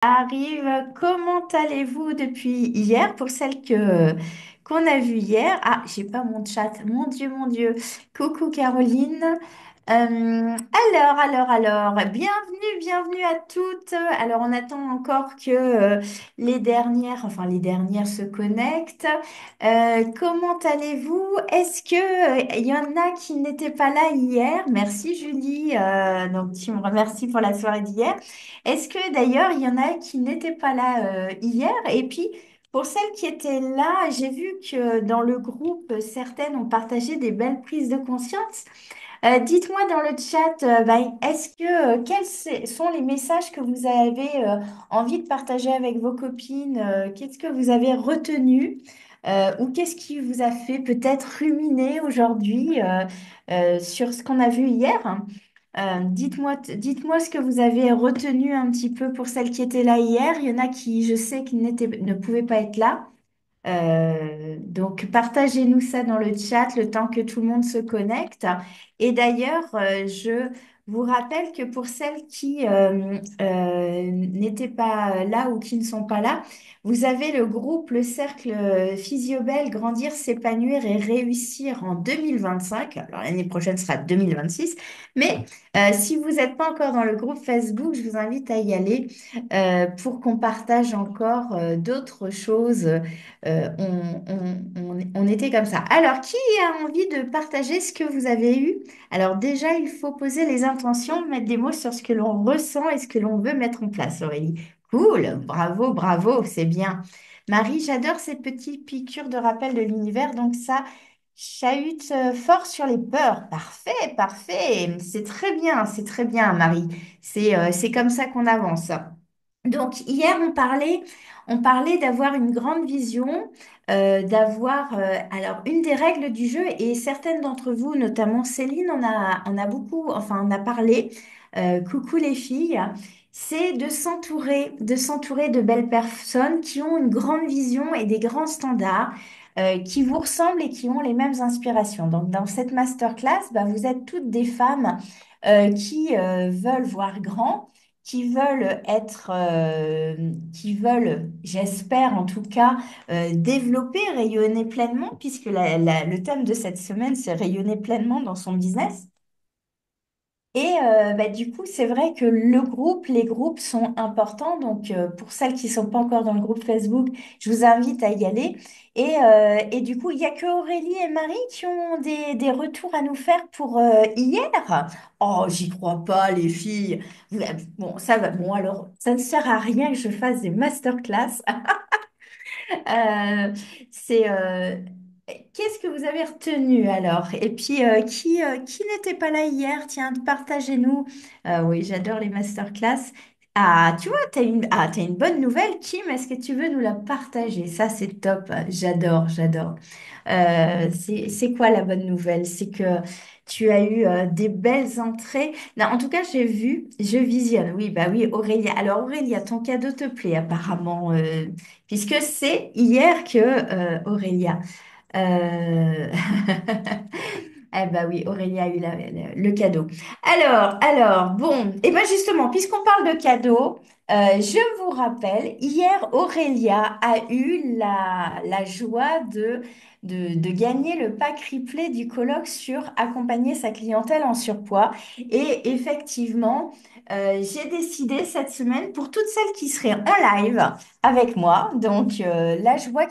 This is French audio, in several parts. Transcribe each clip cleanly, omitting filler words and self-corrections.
Arrive. Comment allez-vous depuis hier pour celle qu'on a vue hier? Ah, j'ai pas mon chat. Mon Dieu, mon Dieu. Coucou Caroline. Alors, bienvenue à toutes. Alors, on attend encore que les dernières se connectent. Comment allez-vous? Est-ce que il y en a qui n'étaient pas là hier? Merci Julie. Donc, tu me remercies pour la soirée d'hier. Est-ce que d'ailleurs, il y en a qui n'étaient pas là hier? Et puis, pour celles qui étaient là, j'ai vu que dans le groupe, certaines ont partagé des belles prises de conscience. Dites-moi dans le chat, est-ce que, sont les messages que vous avez envie de partager avec vos copines? Qu'est-ce que vous avez retenu? Ou qu'est-ce qui vous a fait peut-être ruminer aujourd'hui sur ce qu'on a vu hier? Dites-moi ce que vous avez retenu un petit peu pour celles qui étaient là hier. Il y en a qui, je sais, ne pouvaient pas être là. Donc, partagez-nous ça dans le chat le temps que tout le monde se connecte. Et d'ailleurs, je vous rappelle que pour celles qui n'étaient pas là ou qui ne sont pas là, vous avez le groupe, le cercle Physiobel, grandir, s'épanouir et réussir en 2025. Alors, l'année prochaine sera 2026. Mais si vous n'êtes pas encore dans le groupe Facebook, je vous invite à y aller pour qu'on partage encore d'autres choses. On était comme ça. Alors, qui a envie de partager ce que vous avez eu? Alors déjà, il faut poser les intentions, mettre des mots sur ce que l'on ressent et ce que l'on veut mettre en place, Aurélie. Cool, bravo, bravo, c'est bien. Marie, j'adore ces petites piqûres de rappel de l'univers, donc ça chahute fort sur les peurs. Parfait, parfait. C'est très bien, Marie. C'est comme ça qu'on avance. Donc hier, on parlait d'avoir une grande vision, d'avoir alors une des règles du jeu et certaines d'entre vous, notamment Céline, on a beaucoup, enfin on a parlé. Coucou les filles, c'est de s'entourer de belles personnes qui ont une grande vision et des grands standards. Qui vous ressemblent et qui ont les mêmes inspirations. Donc, dans cette masterclass, bah, vous êtes toutes des femmes qui veulent voir grand, qui veulent, j'espère en tout cas, développer, rayonner pleinement, puisque le thème de cette semaine, c'est rayonner pleinement dans son business. Et du coup, c'est vrai que les groupes sont importants. Donc, pour celles qui sont pas encore dans le groupe Facebook, je vous invite à y aller. Et du coup, il y a que Aurélie et Marie qui ont des retours à nous faire pour hier. Oh, j'y crois pas, les filles. Bon, ça va. Bon, alors, ça ne sert à rien que je fasse des masterclass. Euh, c'est Qu'est-ce que vous avez retenu alors? Et puis qui n'était pas là hier? Tiens, partagez-nous. Oui, j'adore les masterclass. Ah, tu vois, t'as une bonne nouvelle, Kim. Est-ce que tu veux nous la partager? Ça, c'est top. J'adore. C'est quoi la bonne nouvelle? C'est que tu as eu des belles entrées. Non, en tout cas, je visionne. Oui, bah oui, Aurélia. Alors, Aurélia, ton cadeau te plaît apparemment. Puisque c'est hier que Aurélia. euh, Eh ben oui, Aurélia a eu le cadeau. Bon, et ben justement, puisqu'on parle de cadeaux, je vous rappelle, hier, Aurélia a eu la joie de gagner le pack replay du colloque sur accompagner sa clientèle en surpoids. Et effectivement, j'ai décidé cette semaine pour toutes celles qui seraient en live avec moi. Donc là, je vois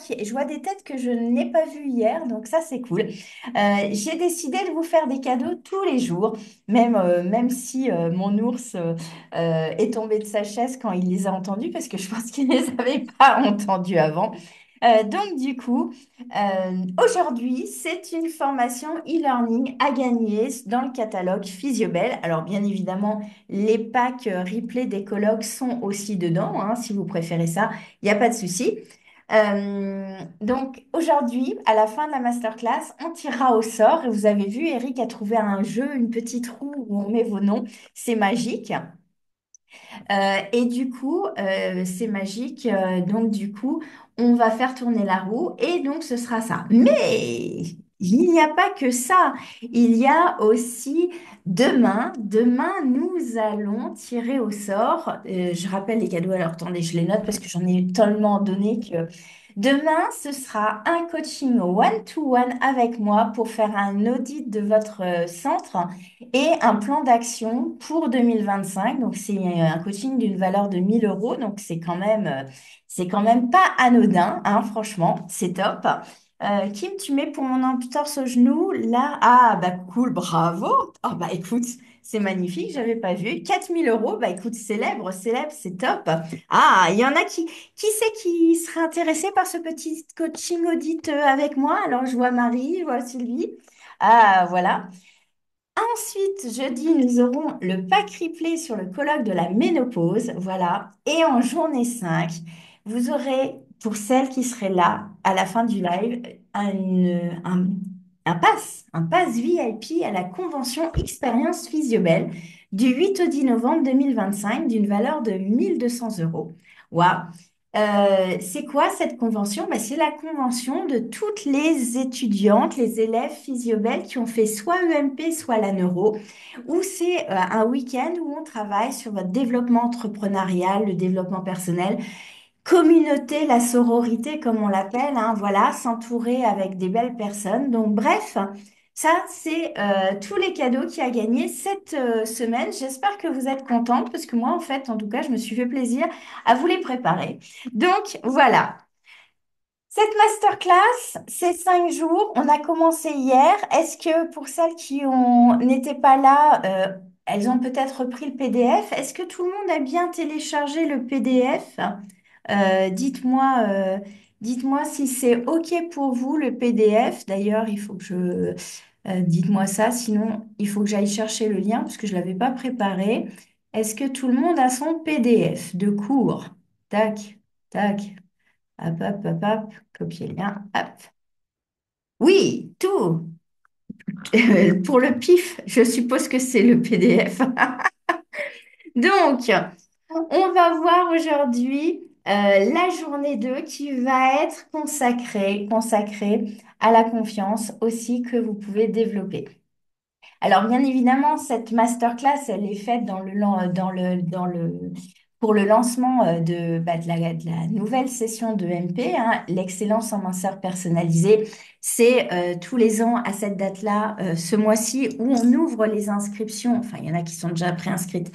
des têtes que je n'ai pas vues hier, donc ça c'est cool. J'ai décidé de vous faire des cadeaux tous les jours, même si mon ours est tombé de sa chaise quand il les a entendus, parce que je pense qu'il ne les avait pas entendus avant. Donc du coup, aujourd'hui, c'est une formation e-learning à gagner dans le catalogue Physiobel. Alors bien évidemment, les packs replay des colloques sont aussi dedans, hein, si vous préférez ça, il n'y a pas de souci. Donc aujourd'hui, à la fin de la masterclass, on tirera au sort. Et vous avez vu, Eric a trouvé un jeu, une petite roue où on met vos noms. C'est magique. Et du coup, c'est magique. Donc du coup, on va faire tourner la roue et donc ce sera ça. Mais il n'y a pas que ça. Il y a aussi demain. Demain, nous allons tirer au sort. Je rappelle les cadeaux. Alors, attendez, je les note parce que j'en ai tellement donné que demain, ce sera un coaching one-to-one avec moi pour faire un audit de votre centre et un plan d'action pour 2025. Donc, c'est un coaching d'une valeur de 1 000 euros. Donc, c'est quand même pas anodin, hein, franchement, c'est top. Kim, tu mets pour mon entorse au genou, là. Ah, bah cool, bravo. Ah, bah écoute, c'est magnifique, j'avais pas vu. 4 000 euros, bah écoute, célèbre, célèbre, c'est top. Ah, il y en a qui c'est qui serait intéressé par ce petit coaching audit avec moi? Alors, je vois Marie, je vois Sylvie. Ah, voilà. Ensuite, jeudi, nous aurons le pack replay sur le colloque de la ménopause. Voilà. Et en journée 5, vous aurez, pour celles qui seraient là à la fin du live, un pass VIP à la convention Expérience Physiobel du 8 au 10 novembre 2025 d'une valeur de 1 200 euros. Waouh! C'est quoi cette convention? Ben, c'est la convention de toutes les étudiantes, les élèves physiobel qui ont fait soit EMP, soit la neuro, où c'est un week-end où on travaille sur votre développement entrepreneurial, le développement personnel, communauté, la sororité, comme on l'appelle, hein, voilà, s'entourer avec des belles personnes. Donc, bref, ça, c'est tous les cadeaux qu'il y a gagnés cette semaine. J'espère que vous êtes contente parce que moi, en fait, en tout cas, je me suis fait plaisir à vous les préparer. Donc, voilà. Cette masterclass, c'est 5 jours. On a commencé hier. Est-ce que pour celles qui n'étaient pas là, elles ont peut-être repris le PDF? Est-ce que tout le monde a bien téléchargé le PDF? Dites-moi si c'est OK pour vous le PDF. D'ailleurs, il faut que dites-moi ça, sinon il faut que j'aille chercher le lien parce que je ne l'avais pas préparé. Est-ce que tout le monde a son PDF de cours? Tac, tac. Hop, hop, hop, hop, copier le lien, hop. Oui, tout. Pour le pif, je suppose que c'est le PDF. Donc, on va voir aujourd'hui la journée 2 qui va être consacrée à la confiance aussi que vous pouvez développer. Alors, bien évidemment, cette masterclass, elle est faite pour le lancement de la nouvelle session de MP, hein, l'excellence en minceur personnalisée. C'est tous les ans à cette date-là, ce mois-ci, où on ouvre les inscriptions. Enfin, il y en a qui sont déjà préinscrites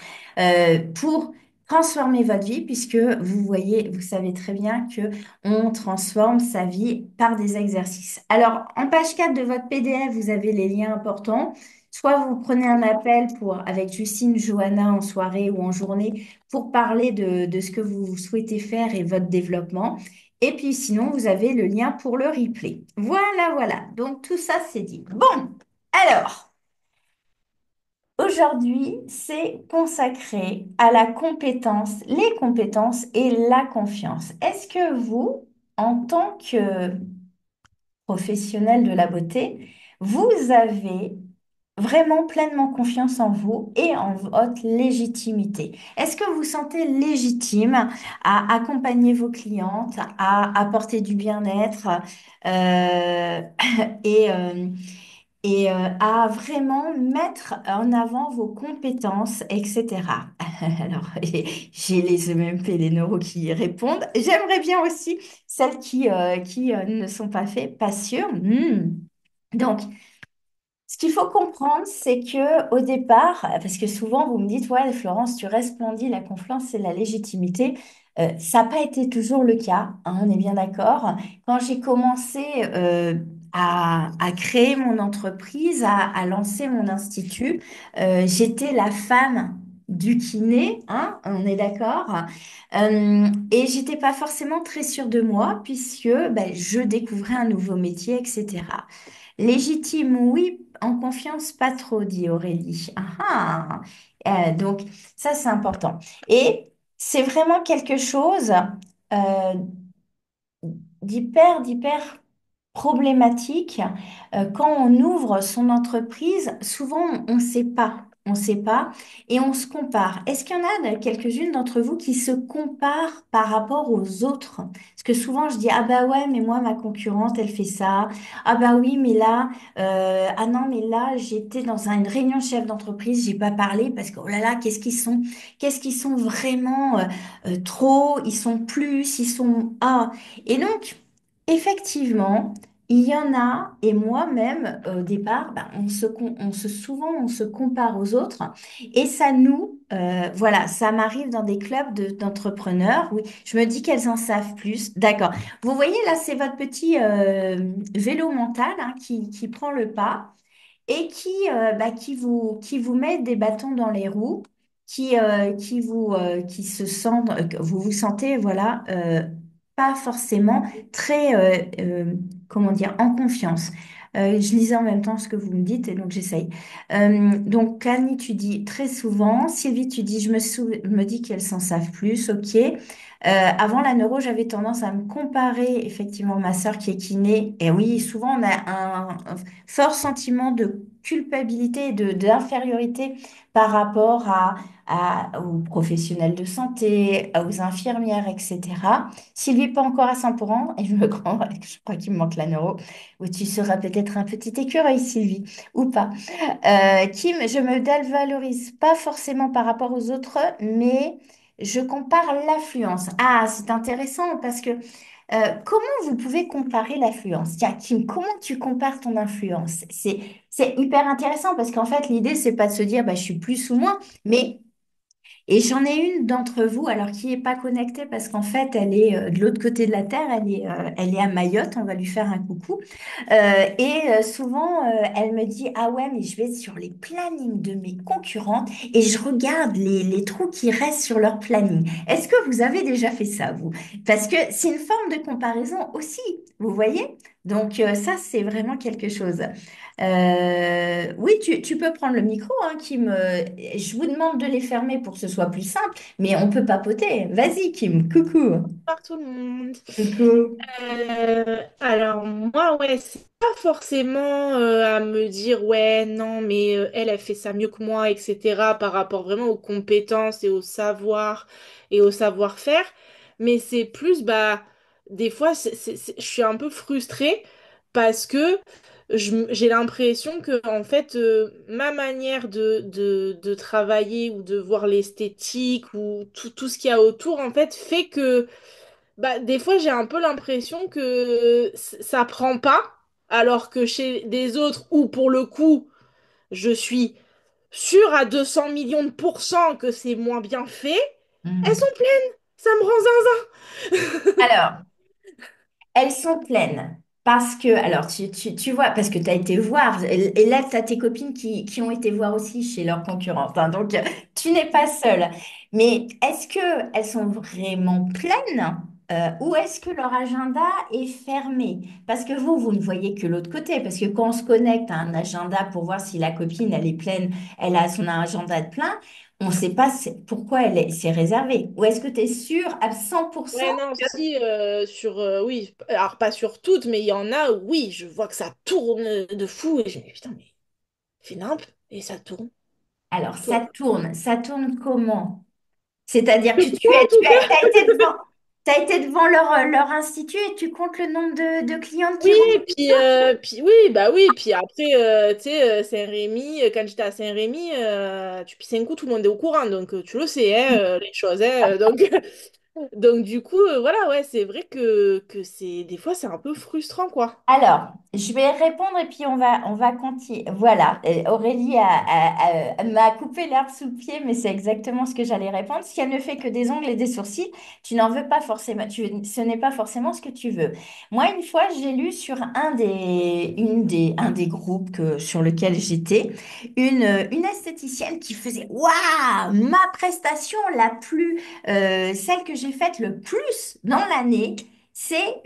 pour transformer votre vie, puisque vous voyez, vous savez très bien que on transforme sa vie par des exercices. Alors, en page 4 de votre PDF, vous avez les liens importants. Soit vous prenez un appel avec Justine, Johanna en soirée ou en journée pour parler de ce que vous souhaitez faire et votre développement. Et puis sinon, vous avez le lien pour le replay. Voilà, voilà. Donc tout ça, c'est dit. Bon, alors, aujourd'hui, c'est consacré à la compétence, les compétences et la confiance. Est-ce que vous, en tant que professionnel de la beauté, vous avez vraiment pleinement confiance en vous et en votre légitimité? Est-ce que vous vous sentez légitime à accompagner vos clientes, à apporter du bien-être euh, et, euh, à vraiment mettre en avant vos compétences, etc. Alors, j'ai les EMP, les neuros qui répondent. J'aimerais bien aussi celles qui ne sont pas faites, pas sûres. Donc, ce qu'il faut comprendre, c'est que au départ, parce que souvent vous me dites, ouais, Florence, tu resplendis la confiance et la légitimité. Ça n'a pas été toujours le cas, hein, on est bien d'accord. Quand j'ai commencé à créer mon entreprise, à lancer mon institut, j'étais la femme du kiné, hein, on est d'accord. Et j'étais pas forcément très sûre de moi puisque ben, je découvrais un nouveau métier, etc. Légitime, oui, en confiance, pas trop, dit Aurélie. Ah, donc, ça, c'est important. Et c'est vraiment quelque chose euh, d'hyper problématique. Quand on ouvre son entreprise, souvent, on ne sait pas. on ne sait pas, et on se compare. Est-ce qu'il y en a quelques-unes d'entre vous qui se comparent par rapport aux autres? Parce que souvent je dis, ah bah ouais, mais moi, ma concurrente, elle fait ça. Ah bah oui, mais là, ah non, mais là, j'étais dans une réunion de chef d'entreprise, j'ai pas parlé parce que, oh là là, qu'est-ce qu'ils sont vraiment trop, ils sont plus, ils sont, ah. Et donc, effectivement, il y en a, et moi-même, au départ, bah, souvent, on se compare aux autres, et ça voilà, ça m'arrive dans des clubs d'entrepreneurs, oui, je me dis qu'elles en savent plus, d'accord. Vous voyez, là, c'est votre petit vélo mental hein, qui prend le pas et qui vous met des bâtons dans les roues, qui se sentent, que vous vous sentez, voilà, pas forcément très, comment dire, en confiance. Je lisais en même temps ce que vous me dites et donc j'essaye. Donc Annie, tu dis très souvent, Sylvie, tu dis, me dis qu'elles s'en savent plus, ok. Avant la neuro, j'avais tendance à me comparer, effectivement, ma sœur qui est kiné. Et oui, souvent, on a un fort sentiment de culpabilité et d'infériorité par rapport aux professionnels de santé, aux infirmières, etc. Sylvie, pas encore à 100%, et je crois qu'il me manque la neuro, où tu seras peut-être un petit écureuil, Sylvie, ou pas. Kim, je me dévalorise pas forcément par rapport aux autres, mais je compare l'affluence. Ah, c'est intéressant parce que comment vous pouvez comparer l'affluence? Tiens, Kim, comment tu compares ton influence? C'est hyper intéressant parce qu'en fait, l'idée, c'est pas de se dire bah, je suis plus ou moins, mais et j'en ai une d'entre vous, alors qui n'est pas connectée parce qu'en fait, elle est de l'autre côté de la Terre, elle est à Mayotte, on va lui faire un coucou. Souvent, elle me dit, ah ouais, mais je vais sur les plannings de mes concurrentes et je regarde les trous qui restent sur leur planning. Est-ce que vous avez déjà fait ça, vous? Parce que c'est une forme de comparaison aussi, vous voyez? Donc ça, c'est vraiment quelque chose. Oui, tu peux prendre le micro, hein, Je vous demande de les fermer pour que ce soit plus simple, mais on peut papoter. Vas-y, Kim, coucou. Par tout le monde. Coucou. Alors moi, ouais, c'est pas forcément à me dire, ouais, non, mais elle, elle fait ça mieux que moi, etc., par rapport vraiment aux compétences et au savoir et au savoir-faire. Mais c'est plus, bah, des fois, je suis un peu frustrée parce que j'ai l'impression que, en fait, ma manière de travailler ou de voir l'esthétique ou tout ce qu'il y a autour, en fait que bah, des fois, j'ai un peu l'impression que ça prend pas, alors que chez des autres, où pour le coup, je suis sûre à 200 millions de pourcents que c'est moins bien fait, elles sont Hmm. pleines. Ça me rend zinzin. Alors, elles sont pleines. Parce que, alors, tu vois, parce que tu as été voir, et là, tu as tes copines qui ont été voir aussi chez leurs concurrentes, hein, donc, tu n'es pas seule. Mais est-ce qu'elles sont vraiment pleines, ou est-ce que leur agenda est fermé? Parce que vous ne voyez que l'autre côté. Parce que quand on se connecte à un agenda pour voir si la copine, elle est pleine, elle a son agenda de plein, on ne sait pas pourquoi c'est réservé. Ou est-ce que tu es sûr à 100%? Ouais, non, si, oui, alors pas sur toutes, mais il y en a, oui, je vois que ça tourne de fou, et je me dis, putain, mais fais nimp, et ça tourne. Alors, Toi. ça tourne comment? C'est-à-dire que En tout cas. t'as été devant leur institut et tu comptes le nombre de clientes Oui, qui rentrent. puis oui, bah oui, puis après, tu sais, Saint-Rémy, quand j'étais à Saint-Rémy, tu pisses un coup, tout le monde est au courant, donc tu le sais, hein, les choses, hein, donc, donc du coup, voilà, ouais, c'est vrai que des fois, c'est un peu frustrant, quoi. Alors, je vais répondre et puis on va continuer. Voilà, Aurélie m'a coupé l'herbe sous le pied, mais c'est exactement ce que j'allais répondre. Si elle ne fait que des ongles et des sourcils, tu n'en veux pas forcément, ce n'est pas forcément ce que tu veux. Moi, une fois, j'ai lu sur un des groupes sur lequel j'étais, une esthéticienne qui faisait, waouh, ma prestation celle que j'ai faite le plus dans l'année. C'est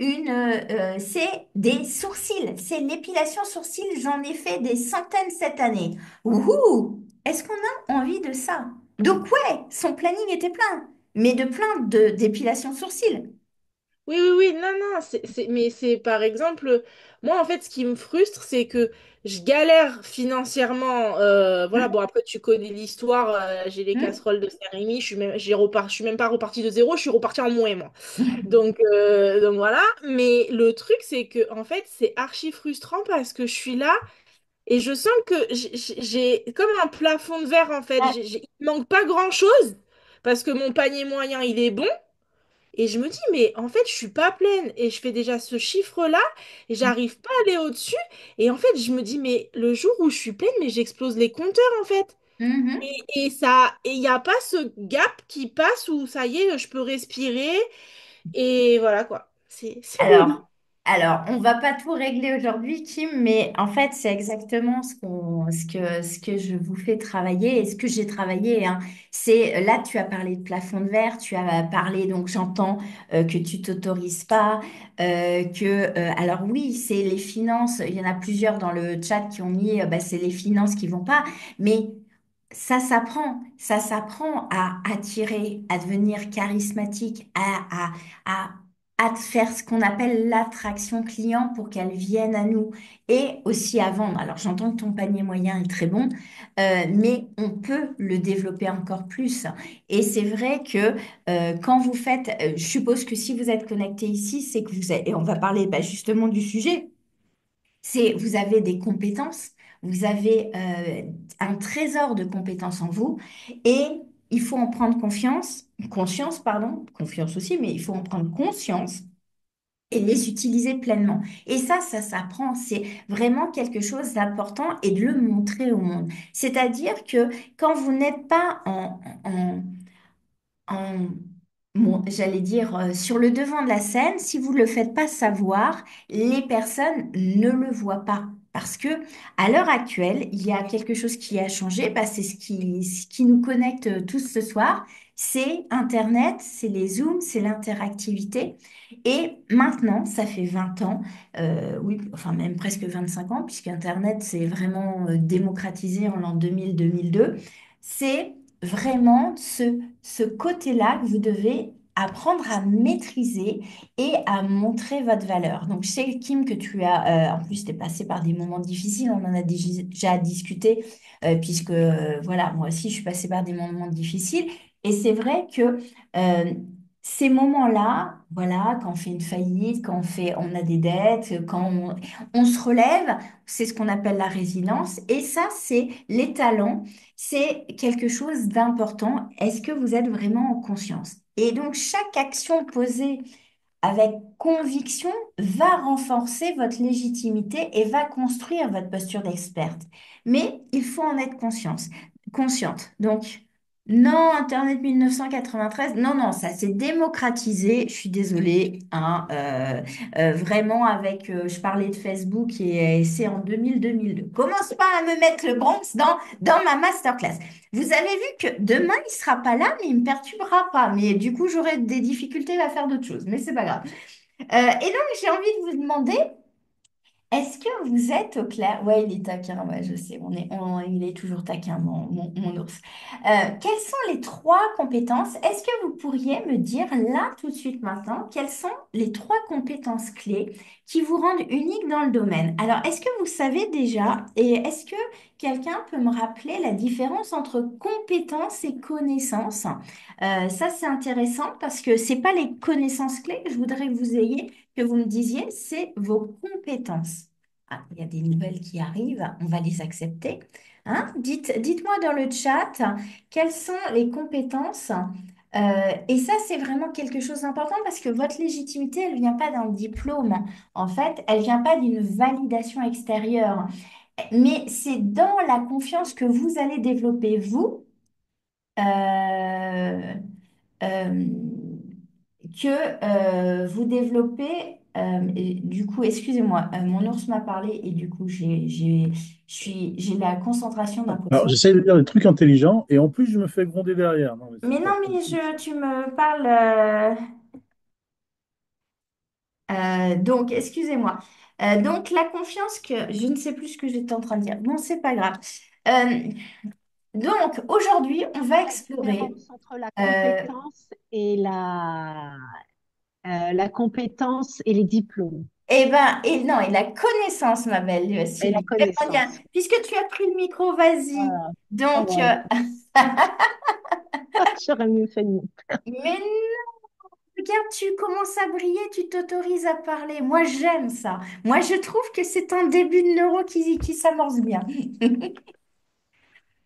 des sourcils. C'est l'épilation sourcils. J'en ai fait des centaines cette année. Ouhou! Est-ce qu'on a envie de ça? Donc ouais, son planning était plein, mais de plein d'épilation sourcils. Oui, oui, oui, non, non, mais c'est par exemple, moi en fait, ce qui me frustre, c'est que je galère financièrement. Voilà, bon, Hum, après, tu connais l'histoire, j'ai les hum, casseroles de Saint-Rémy, je suis même pas repartie de zéro, je suis repartie en moins, moi. hum. Donc voilà, mais le truc, c'est que en fait, c'est archi frustrant parce que je suis là et je sens que j'ai comme un plafond de verre en fait. Il manque pas grand-chose parce que mon panier moyen, il est bon. Et je me dis, mais en fait, je suis pas pleine et je fais déjà ce chiffre-là et j'arrive pas à aller au-dessus. Et en fait, je me dis, mais le jour où je suis pleine, mais j'explose les compteurs en fait. Mhm. Et il n'y a pas ce gap qui passe où ça y est, je peux respirer. Et voilà quoi. C'est relou. Alors, alors, on va pas tout régler aujourd'hui, Kim, mais en fait, c'est exactement ce que je vous fais travailler et ce que j'ai travaillé, hein. C'est là, tu as parlé de plafond de verre, tu as parlé, donc j'entends que tu t'autorises pas, alors oui, c'est les finances. Il y en a plusieurs dans le chat qui ont mis, bah, c'est les finances qui vont pas, mais ça s'apprend à attirer, à devenir charismatique, à à faire ce qu'on appelle l'attraction client pour qu'elle vienne à nous et aussi à vendre. Alors j'entends que ton panier moyen est très bon, mais on peut le développer encore plus. Et c'est vrai que quand vous faites, je suppose que si vous êtes connecté ici, c'est que vous êtes, et on va parler bah, justement du sujet, c'est vous avez des compétences, vous avez un trésor de compétences en vous et il faut en prendre conscience, pardon, confiance aussi, mais il faut en prendre conscience et les utiliser pleinement. Et ça s'apprend. C'est vraiment quelque chose d'important et de le montrer au monde. C'est-à-dire que quand vous n'êtes pas en, j'allais dire, sur le devant de la scène, si vous ne le faites pas savoir, les personnes ne le voient pas. Parce que à l'heure actuelle, il y a quelque chose qui a changé. Bah, c'est ce qui nous connecte tous ce soir. C'est Internet, c'est les Zooms, c'est l'interactivité. Et maintenant, ça fait 20 ans, oui, enfin même presque 25 ans, puisque Internet s'est vraiment démocratisé en l'an 2000-2002. C'est vraiment ce côté-là que vous devez apprendre à maîtriser et à montrer votre valeur. Donc, je sais, Kim, que tu as, en plus, tu es passé par des moments difficiles, on en a déjà discuté, puisque, voilà, moi aussi, je suis passée par des moments difficiles. Et c'est vrai que ces moments-là, voilà, quand on fait une faillite, quand on a des dettes, on se relève, c'est ce qu'on appelle la résilience. Et ça, c'est les talents, c'est quelque chose d'important. Est-ce que vous êtes vraiment en conscience? Et donc, chaque action posée avec conviction va renforcer votre légitimité et va construire votre posture d'experte. Mais il faut en être consciente. Donc, non, Internet 1993, non, non, ça s'est démocratisé. Je suis désolée, hein, vraiment je parlais de Facebook et c'est en 2000-2002. Commence pas à me mettre le Bronx dans ma masterclass. Vous avez vu que demain, il sera pas là, mais il me perturbera pas. Mais du coup, j'aurai des difficultés à faire d'autres choses. Mais c'est pas grave. Et donc, j'ai envie de vous demander, est-ce que vous êtes au clair? Ouais, il est taquin, ouais, je sais. Il est toujours taquin, mon ours. Quelles sont les trois compétences? Est-ce que vous pourriez me dire là, tout de suite maintenant, quelles sont les trois compétences clés qui vous rendent unique dans le domaine? Alors, est-ce que vous savez déjà, et est-ce que quelqu'un peut me rappeler la différence entre compétences et connaissances? Ça, c'est intéressant parce que c'est pas les connaissances clés que je voudrais que vous ayez, que vous me disiez, c'est vos compétences. Ah, il y a des nouvelles qui arrivent, on va les accepter. Hein? Dites-moi dans le chat quelles sont les compétences. Et ça, c'est vraiment quelque chose d'important parce que votre légitimité, elle vient pas d'un diplôme. En fait, elle vient pas d'une validation extérieure. Mais c'est dans la confiance que vous allez développer, vous, euh, euh, que vous développez. Et du coup, excusez-moi, mon ours m'a parlé et du coup, j'ai la concentration d'un Alors, poisson. j'essaie de dire des trucs intelligents et en plus, je me fais gronder derrière. Non, mais Mais c'est pas non, mais possible, ça. tu me parles. Donc, excusez-moi. Donc, la confiance que je ne sais plus ce que j'étais en train de dire. Bon, c'est pas grave. Euh, donc, aujourd'hui, on va La explorer. différence entre la euh, compétence et la compétence et les diplômes Eh ben, et non, et la connaissance, ma belle et la Sylvie. Eh ben, connaissance. puisque tu as pris le micro, vas-y. Voilà. Oh, Donc, voilà. J'aurais mieux fait de non. mais regarde, tu commences à briller, tu t'autorises à parler. Moi, j'aime ça. Moi, je trouve que c'est un début de neuro qui s'amorce bien.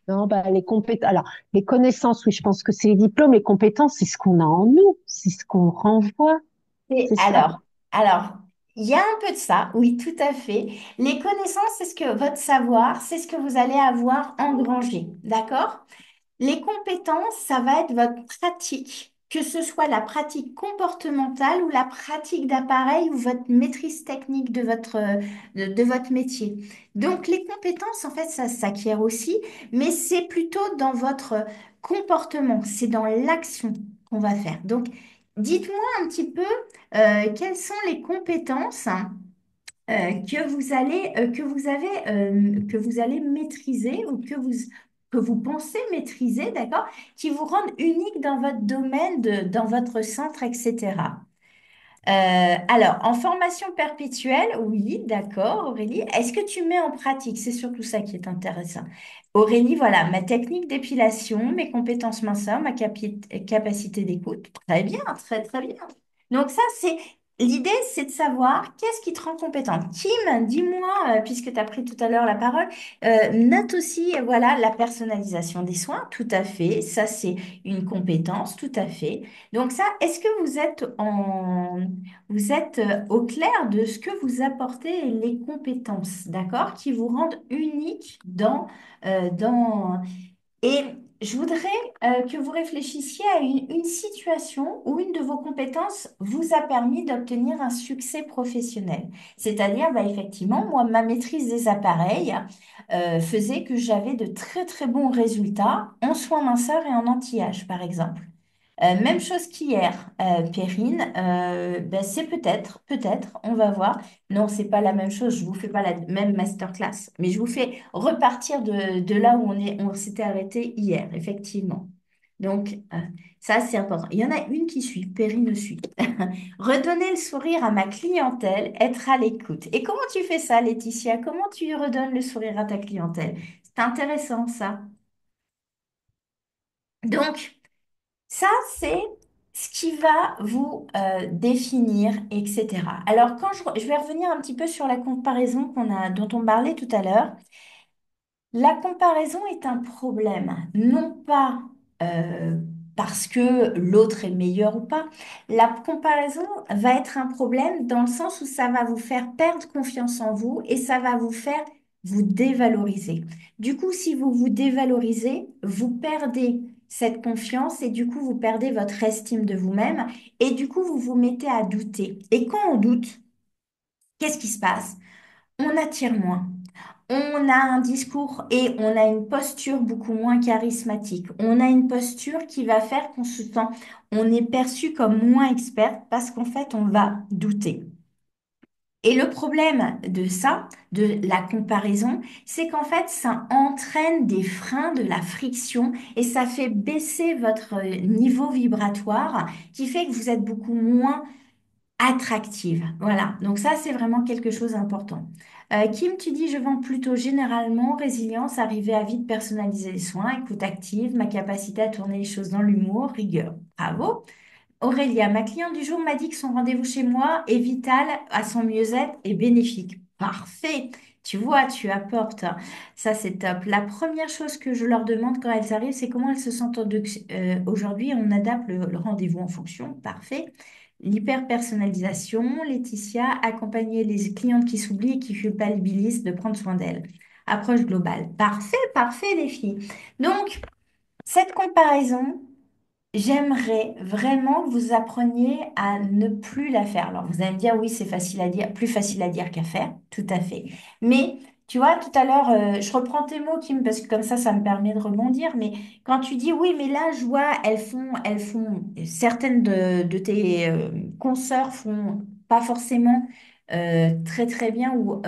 Non, bah, les compétences. Alors, les connaissances, oui, je pense que c'est les diplômes. Les compétences, c'est ce qu'on a en nous, c'est ce qu'on renvoie, Et c'est ça. alors, il y a un peu de ça, oui, tout à fait. Les connaissances, c'est ce que votre savoir, c'est ce que vous allez avoir engrangé, d'accord? Les compétences, ça va être votre pratique, que ce soit la pratique comportementale ou la pratique d'appareil ou votre maîtrise technique de votre métier. Donc, les compétences, en fait, ça s'acquiert aussi, mais c'est plutôt dans votre comportement, c'est dans l'action qu'on va faire. Donc, dites-moi un petit peu quelles sont les compétences que vous allez maîtriser ou que vous pensez maîtriser, d'accord, qui vous rendent unique dans votre domaine, dans votre centre, etc. Alors, en formation perpétuelle, oui, d'accord, Aurélie. Est-ce que tu mets en pratique? C'est surtout ça qui est intéressant. Aurélie, voilà, ma technique d'épilation, mes compétences minceur, capacité d'écoute. Très bien, très, très bien. Donc ça, l'idée, c'est de savoir qu'est-ce qui te rend compétente. Kim, dis-moi, puisque tu as pris tout à l'heure la parole, note aussi, voilà, la personnalisation des soins. Tout à fait. Ça, c'est une compétence, tout à fait. Donc ça, est-ce que vous êtes au clair de ce que vous apportez et les compétences, d'accord, qui vous rendent unique dans... Et je voudrais que vous réfléchissiez à une situation où une de vos compétences vous a permis d'obtenir un succès professionnel. C'est-à-dire, bah, effectivement, moi, ma maîtrise des appareils faisait que j'avais de très, très bons résultats en soins minceurs et en anti-âge, par exemple. Même chose qu'hier, Perrine, ben, c'est peut-être, on va voir. Non, c'est pas la même chose, je vous fais pas la même masterclass, mais je vous fais repartir de là où on s'était arrêté hier, effectivement. Donc, ça, c'est important. Il y en a une qui suit, Perrine suit. Redonner le sourire à ma clientèle, être à l'écoute. Et comment tu fais ça, Laetitia? Comment tu redonnes le sourire à ta clientèle? C'est intéressant, ça. Donc, ça, c'est ce qui va vous définir, etc. Alors, je vais revenir un petit peu sur la comparaison dont on parlait tout à l'heure. La comparaison est un problème, non pas euh, parce que l'autre est meilleur ou pas. La comparaison va être un problème dans le sens où ça va vous faire perdre confiance en vous et ça va vous faire vous dévaloriser. Du coup, si vous vous dévalorisez, vous perdez cette confiance et du coup, vous perdez votre estime de vous-même et du coup, vous vous mettez à douter. Et quand on doute, qu'est-ce qui se passe? On attire moins. On a un discours et on a une posture beaucoup moins charismatique. On a une posture qui va faire qu'on se sent, on est perçu comme moins expert parce qu'en fait, on va douter. Et le problème de ça, de la comparaison, c'est qu'en fait, ça entraîne des freins, de la friction et ça fait baisser votre niveau vibratoire qui fait que vous êtes beaucoup moins attractive. Voilà, donc ça, c'est vraiment quelque chose d'important. Kim, tu dis, je vends plutôt généralement résilience, arriver à vite personnaliser les soins, écoute active, ma capacité à tourner les choses dans l'humour, rigueur. Bravo. Aurélia, ma cliente du jour m'a dit que son rendez-vous chez moi est vital à son mieux-être et bénéfique. Parfait. Tu vois, tu apportes. Ça, c'est top. La première chose que je leur demande quand elles arrivent, c'est comment elles se sentent aujourd'hui. On adapte le rendez-vous en fonction. Parfait. L'hyper-personnalisation, Laetitia, accompagner les clientes qui s'oublient et qui culpabilisent de prendre soin d'elles. Approche globale. Parfait, parfait, les filles. Donc, cette comparaison, j'aimerais vraiment que vous appreniez à ne plus la faire. Alors, vous allez me dire, oui, c'est facile à dire, plus facile à dire qu'à faire, tout à fait. Mais, tu vois, tout à l'heure, je reprends tes mots, Kim, parce que comme ça me permet de rebondir. Mais quand tu dis, oui, mais là, je vois, certaines de tes consoeurs font pas forcément très, très bien ou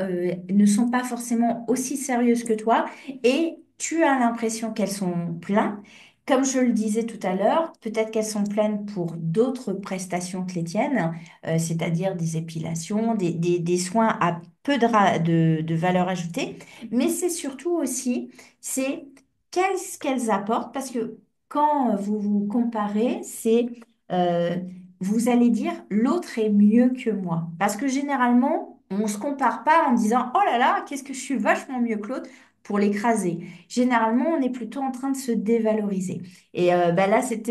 ne sont pas forcément aussi sérieuses que toi, et tu as l'impression qu'elles sont pleines. Comme je le disais tout à l'heure, peut-être qu'elles sont pleines pour d'autres prestations que les tiennes, c'est-à-dire des épilations, des soins à peu de valeur ajoutée, mais c'est surtout aussi, c'est qu'est-ce qu'elles apportent, parce que quand vous vous comparez, euh, vous allez dire l'autre est mieux que moi. Parce que généralement, on ne se compare pas en disant, oh là là, qu'est-ce que je suis vachement mieux que l'autre pour l'écraser. Généralement, on est plutôt en train de se dévaloriser. Et bah là, c'est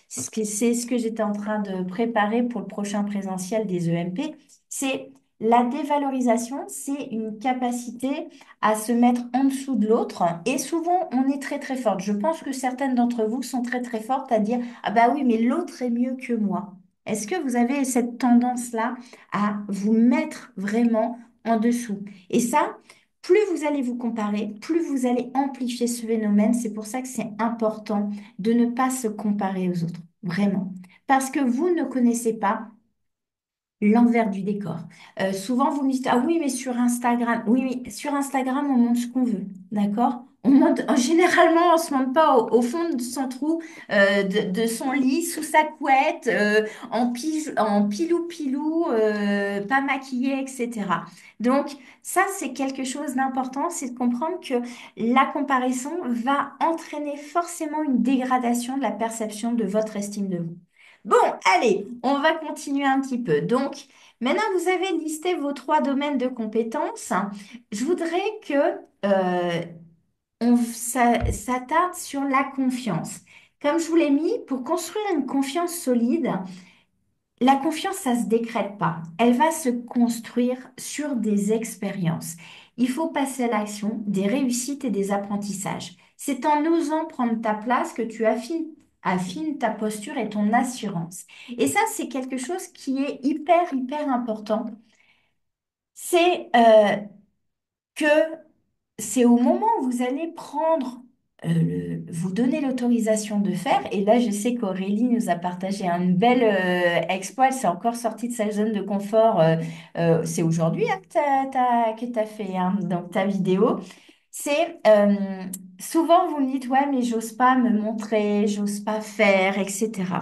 ce que j'étais en train de préparer pour le prochain présentiel des EMP. C'est la dévalorisation, c'est une capacité à se mettre en dessous de l'autre. Et souvent, on est très très forte. Je pense que certaines d'entre vous sont très très fortes à dire, ah bah oui, mais l'autre est mieux que moi. Est-ce que vous avez cette tendance-là à vous mettre vraiment en dessous? Et ça, plus vous allez vous comparer, plus vous allez amplifier ce phénomène. C'est pour ça que c'est important de ne pas se comparer aux autres, vraiment. Parce que vous ne connaissez pas l'envers du décor. Souvent, vous me dites, ah oui, mais sur Instagram, oui, oui, sur Instagram, on montre ce qu'on veut, d'accord? On monte, généralement, on se montre pas au fond de son trou, de son lit, sous sa couette, en pilou-pilou, pas maquillé, etc. Donc, ça, c'est quelque chose d'important, c'est de comprendre que la comparaison va entraîner forcément une dégradation de la perception de votre estime de vous. Bon, allez, on va continuer un petit peu. Donc, maintenant vous avez listé vos trois domaines de compétences. Je voudrais que s'attarde sur la confiance. Comme je vous l'ai mis, pour construire une confiance solide, la confiance, ça se décrète pas. Elle va se construire sur des expériences. Il faut passer à l'action, des réussites et des apprentissages. C'est en osant prendre ta place que tu affines ta posture et ton assurance. Et ça, c'est quelque chose qui est hyper, hyper important. C'est que c'est au moment où vous allez prendre, vous donner l'autorisation de faire, et là je sais qu'Aurélie nous a partagé un bel exploit, elle s'est encore sortie de sa zone de confort, c'est aujourd'hui hein, que tu as fait hein, donc ta vidéo, c'est souvent vous me dites ouais mais j'ose pas me montrer, j'ose pas faire, etc.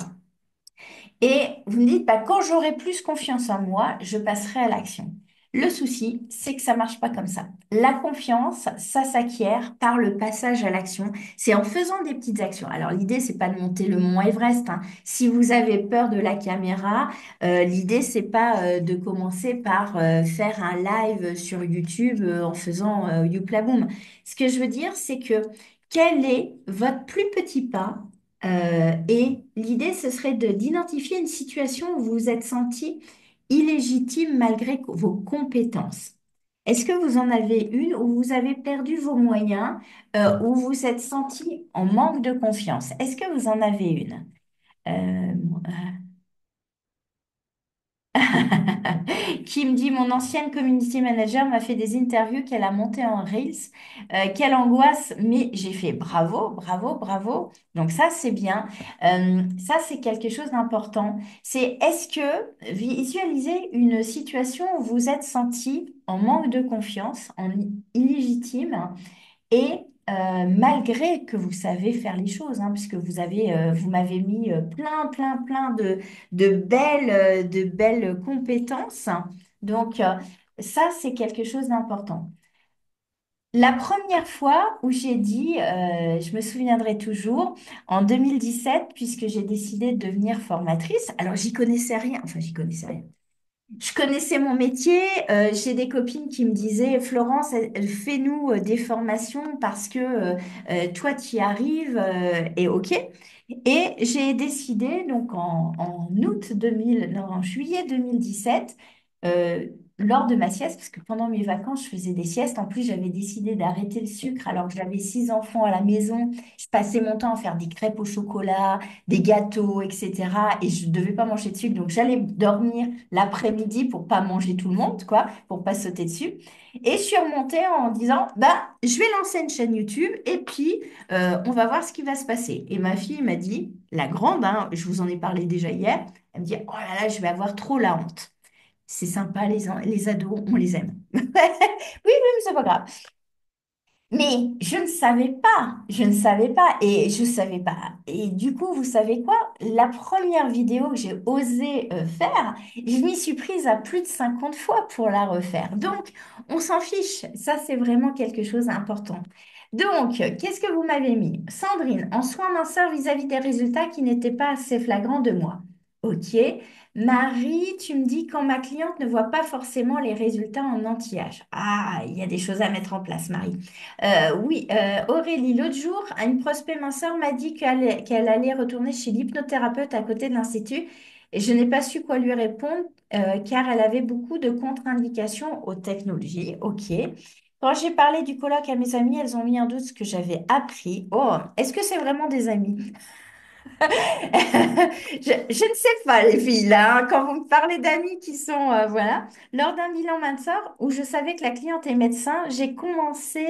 Et vous me dites, bah, quand j'aurai plus confiance en moi, je passerai à l'action. Le souci, c'est que ça marche pas comme ça. La confiance, ça s'acquiert par le passage à l'action. C'est en faisant des petites actions. Alors l'idée, c'est pas de monter le mont Everest, hein. Si vous avez peur de la caméra, l'idée, c'est pas de commencer par faire un live sur YouTube en faisant Youpla Boom. Ce que je veux dire, c'est que quel est votre plus petit pas et l'idée, ce serait d'identifier une situation où vous vous êtes senti illégitime malgré vos compétences. Est-ce que vous en avez une où vous avez perdu vos moyens, où vous vous êtes senti en manque de confiance? Est-ce que vous en avez une? Euh, qui me dit, mon ancienne community manager m'a fait des interviews qu'elle a montées en Reels. Quelle angoisse, mais j'ai fait bravo, bravo, bravo. Donc ça, c'est bien. Ça, c'est quelque chose d'important. C'est est-ce que visualisez une situation où vous êtes senti en manque de confiance, en illégitime, et malgré que vous savez faire les choses, hein, puisque vous m'avez mis plein de belles compétences. Donc, ça, c'est quelque chose d'important. La première fois où j'ai dit, je me souviendrai toujours, en 2017, puisque j'ai décidé de devenir formatrice, alors j'y connaissais rien, enfin j'y connaissais rien. Je connaissais mon métier, j'ai des copines qui me disaient, Florence, fais-nous des formations parce que toi, tu y arrives, et OK. Et j'ai décidé, donc en août 2000, non, en juillet 2017, euh, lors de ma sieste, parce que pendant mes vacances, je faisais des siestes. En plus, j'avais décidé d'arrêter le sucre alors que j'avais 6 enfants à la maison. Je passais mon temps à faire des crêpes au chocolat, des gâteaux, etc. Et je ne devais pas manger de sucre, donc j'allais dormir l'après-midi pour pas manger tout le monde, quoi, pour pas sauter dessus. Et je suis remontée en disant, bah, je vais lancer une chaîne YouTube et puis on va voir ce qui va se passer. Et ma fille m'a dit, la grande, hein, je vous en ai parlé déjà hier, elle me dit, oh là là, je vais avoir trop la honte. C'est sympa, les ados, on les aime. Oui, oui, mais c'est pas grave. Mais je ne savais pas, et je savais pas. Et du coup, vous savez quoi? La première vidéo que j'ai osé faire, je m'y suis prise à plus de 50 fois pour la refaire. Donc, on s'en fiche. Ça, c'est vraiment quelque chose d'important. Donc, qu'est-ce que vous m'avez mis? Sandrine, en soins minceur vis-à-vis des résultats qui n'étaient pas assez flagrants de moi. Ok. Marie, tu me dis quand ma cliente ne voit pas forcément les résultats en anti-âge. Ah, il y a des choses à mettre en place, Marie. Oui, Aurélie, l'autre jour, une prospect minceur m'a dit qu'elle allait retourner chez l'hypnothérapeute à côté de l'Institut et je n'ai pas su quoi lui répondre car elle avait beaucoup de contre-indications aux technologies. Ok. Quand j'ai parlé du colloque à mes amies, elles ont mis en doute ce que j'avais appris. Oh, est-ce que c'est vraiment des amis? Je ne sais pas, les filles, là, hein, quand vous me parlez d'amis qui sont, voilà. Lors d'un bilan Mansour, où je savais que la cliente est médecin, j'ai commencé,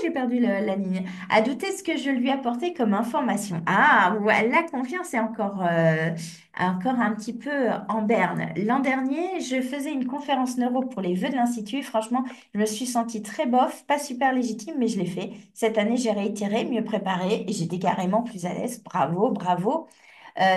j'ai perdu la ligne, à douter ce que je lui apportais comme information. Ah, ouais, la confiance est encore un petit peu en berne. L'an dernier, je faisais une conférence neuro pour les vœux de l'Institut. Franchement, je me suis sentie très bof, pas super légitime, mais je l'ai fait. Cette année, j'ai réitéré, mieux préparé et j'étais carrément plus à l'aise. Bravo, bravo.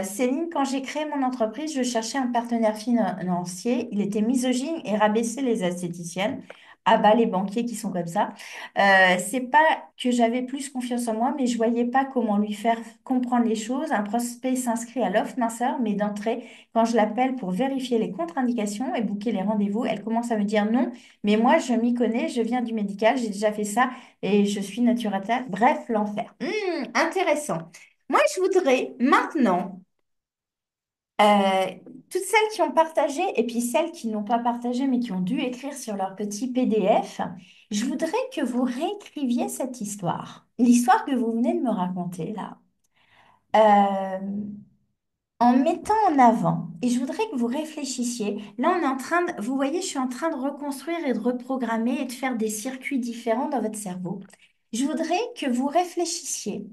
Céline, quand j'ai créé mon entreprise, je cherchais un partenaire financier. Il était misogyne et rabaissait les esthéticiennes. Ah bah les banquiers qui sont comme ça. C'est pas que j'avais plus confiance en moi, mais je voyais pas comment lui faire comprendre les choses. Un prospect s'inscrit à l'offre minceur, mais d'entrée, quand je l'appelle pour vérifier les contre-indications et booker les rendez-vous, elle commence à me dire non, mais moi je m'y connais, je viens du médical, j'ai déjà fait ça et je suis naturopathe. Bref, l'enfer. Intéressant. Moi, je voudrais maintenant, euh, toutes celles qui ont partagé et puis celles qui n'ont pas partagé mais qui ont dû écrire sur leur petit PDF, je voudrais que vous réécriviez cette histoire, l'histoire que vous venez de me raconter là, euh, en mettant en avant. Et je voudrais que vous réfléchissiez. Là, on est en train de, vous voyez, je suis en train de reconstruire et de reprogrammer et de faire des circuits différents dans votre cerveau. Je voudrais que vous réfléchissiez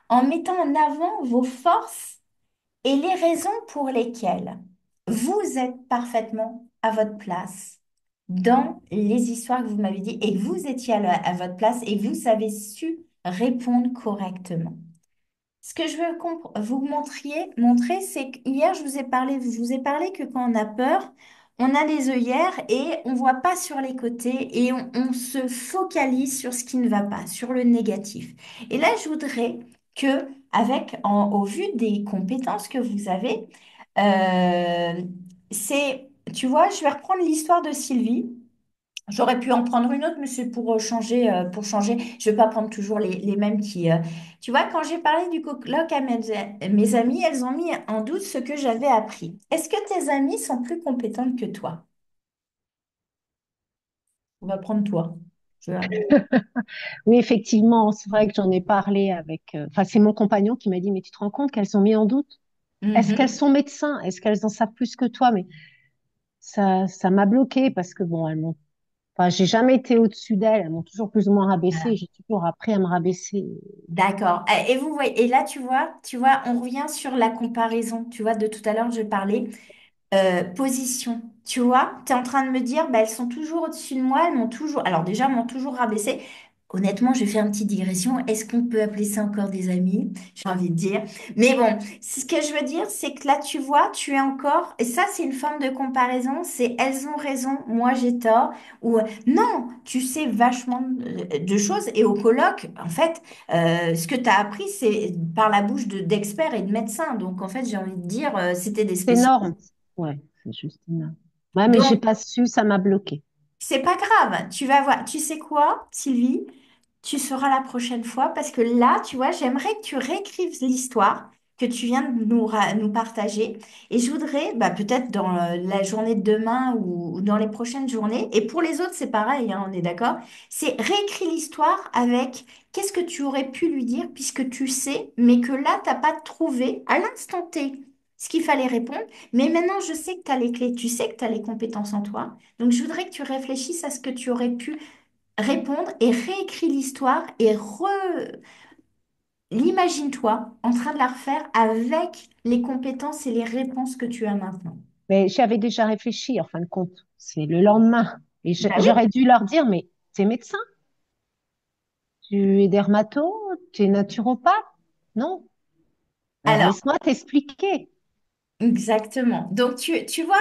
en mettant en avant vos forces et les raisons pour lesquelles vous êtes parfaitement à votre place dans les histoires que vous m'avez dit et que vous étiez à votre place et que vous avez su répondre correctement. Ce que je veux vous montrer, c'est qu'hier, je vous ai parlé que quand on a peur, on a les œillères et on voit pas sur les côtés et on se focalise sur ce qui ne va pas, sur le négatif. Et là, je voudrais que, au vu des compétences que vous avez, euh, tu vois, je vais reprendre l'histoire de Sylvie. J'aurais pu en prendre une autre, mais c'est pour changer, pour changer. Je ne vais pas prendre toujours les mêmes qui. Tu vois, quand j'ai parlé du colloque à mes amies, elles ont mis en doute ce que j'avais appris. Est-ce que tes amies sont plus compétentes que toi? On va prendre toi. Je- Oui, effectivement, c'est vrai que j'en ai parlé avec. Enfin, c'est mon compagnon qui m'a dit, mais tu te rends compte qu'elles sont mises en doute? Est-ce qu'elles Mhm. sont médecins? Est-ce qu'elles en savent plus que toi? Mais ça m'a bloqué parce que bon, elles m'ont. Enfin, j'ai jamais été au-dessus d'elles. Elles m'ont toujours plus ou moins rabaissé. Voilà. J'ai toujours appris à me rabaisser. D'accord. Et vous voyez, et là, tu vois, on revient sur la comparaison. Tu vois, de tout à l'heure, je parlais. Position. Tu vois, tu es en train de me dire, bah, elles sont toujours au-dessus de moi, elles m'ont toujours, alors déjà, m'ont toujours rabaissé. Honnêtement, je vais faire une petite digression. Est-ce qu'on peut appeler ça encore des amis? J'ai envie de dire. Mais bon, ce que je veux dire, c'est que là, tu vois, tu es encore, et ça, c'est une forme de comparaison, c'est elles ont raison, moi j'ai tort, ou non, tu sais vachement de choses, et au colloque, en fait, ce que tu as appris, c'est par la bouche d'experts et de médecins. Donc, en fait, j'ai envie de dire, c'était des C'est spécialistes. énorme. Ouais, c'est juste énorme. Ouais, mais j'ai Donc, pas su, ça m'a bloqué. c'est pas grave. Tu vas voir. Tu sais quoi, Sylvie? Tu seras la prochaine fois parce que là, tu vois, j'aimerais que tu réécrives l'histoire que tu viens de nous partager. Et je voudrais, bah, peut-être dans la journée de demain ou dans les prochaines journées, et pour les autres, c'est pareil, hein, on est d'accord, c'est réécrire l'histoire avec qu'est-ce que tu aurais pu lui dire puisque tu sais, mais que là, t'as pas trouvé à l'instant T ce qu'il fallait répondre. Mais maintenant, je sais que tu as les clés, tu sais que tu as les compétences en toi. Donc, je voudrais que tu réfléchisses à ce que tu aurais pu répondre et réécris l'histoire et l'imagine-toi en train de la refaire avec les compétences et les réponses que tu as maintenant. Mais j'y avais déjà réfléchi, en fin de compte. C'est le lendemain. Et Bah oui, j'aurais dû leur dire, mais t'es médecin? Tu es dermato? Tu es naturopathe? Non? Alors Alors, laisse-moi t'expliquer. exactement. Donc, tu vois,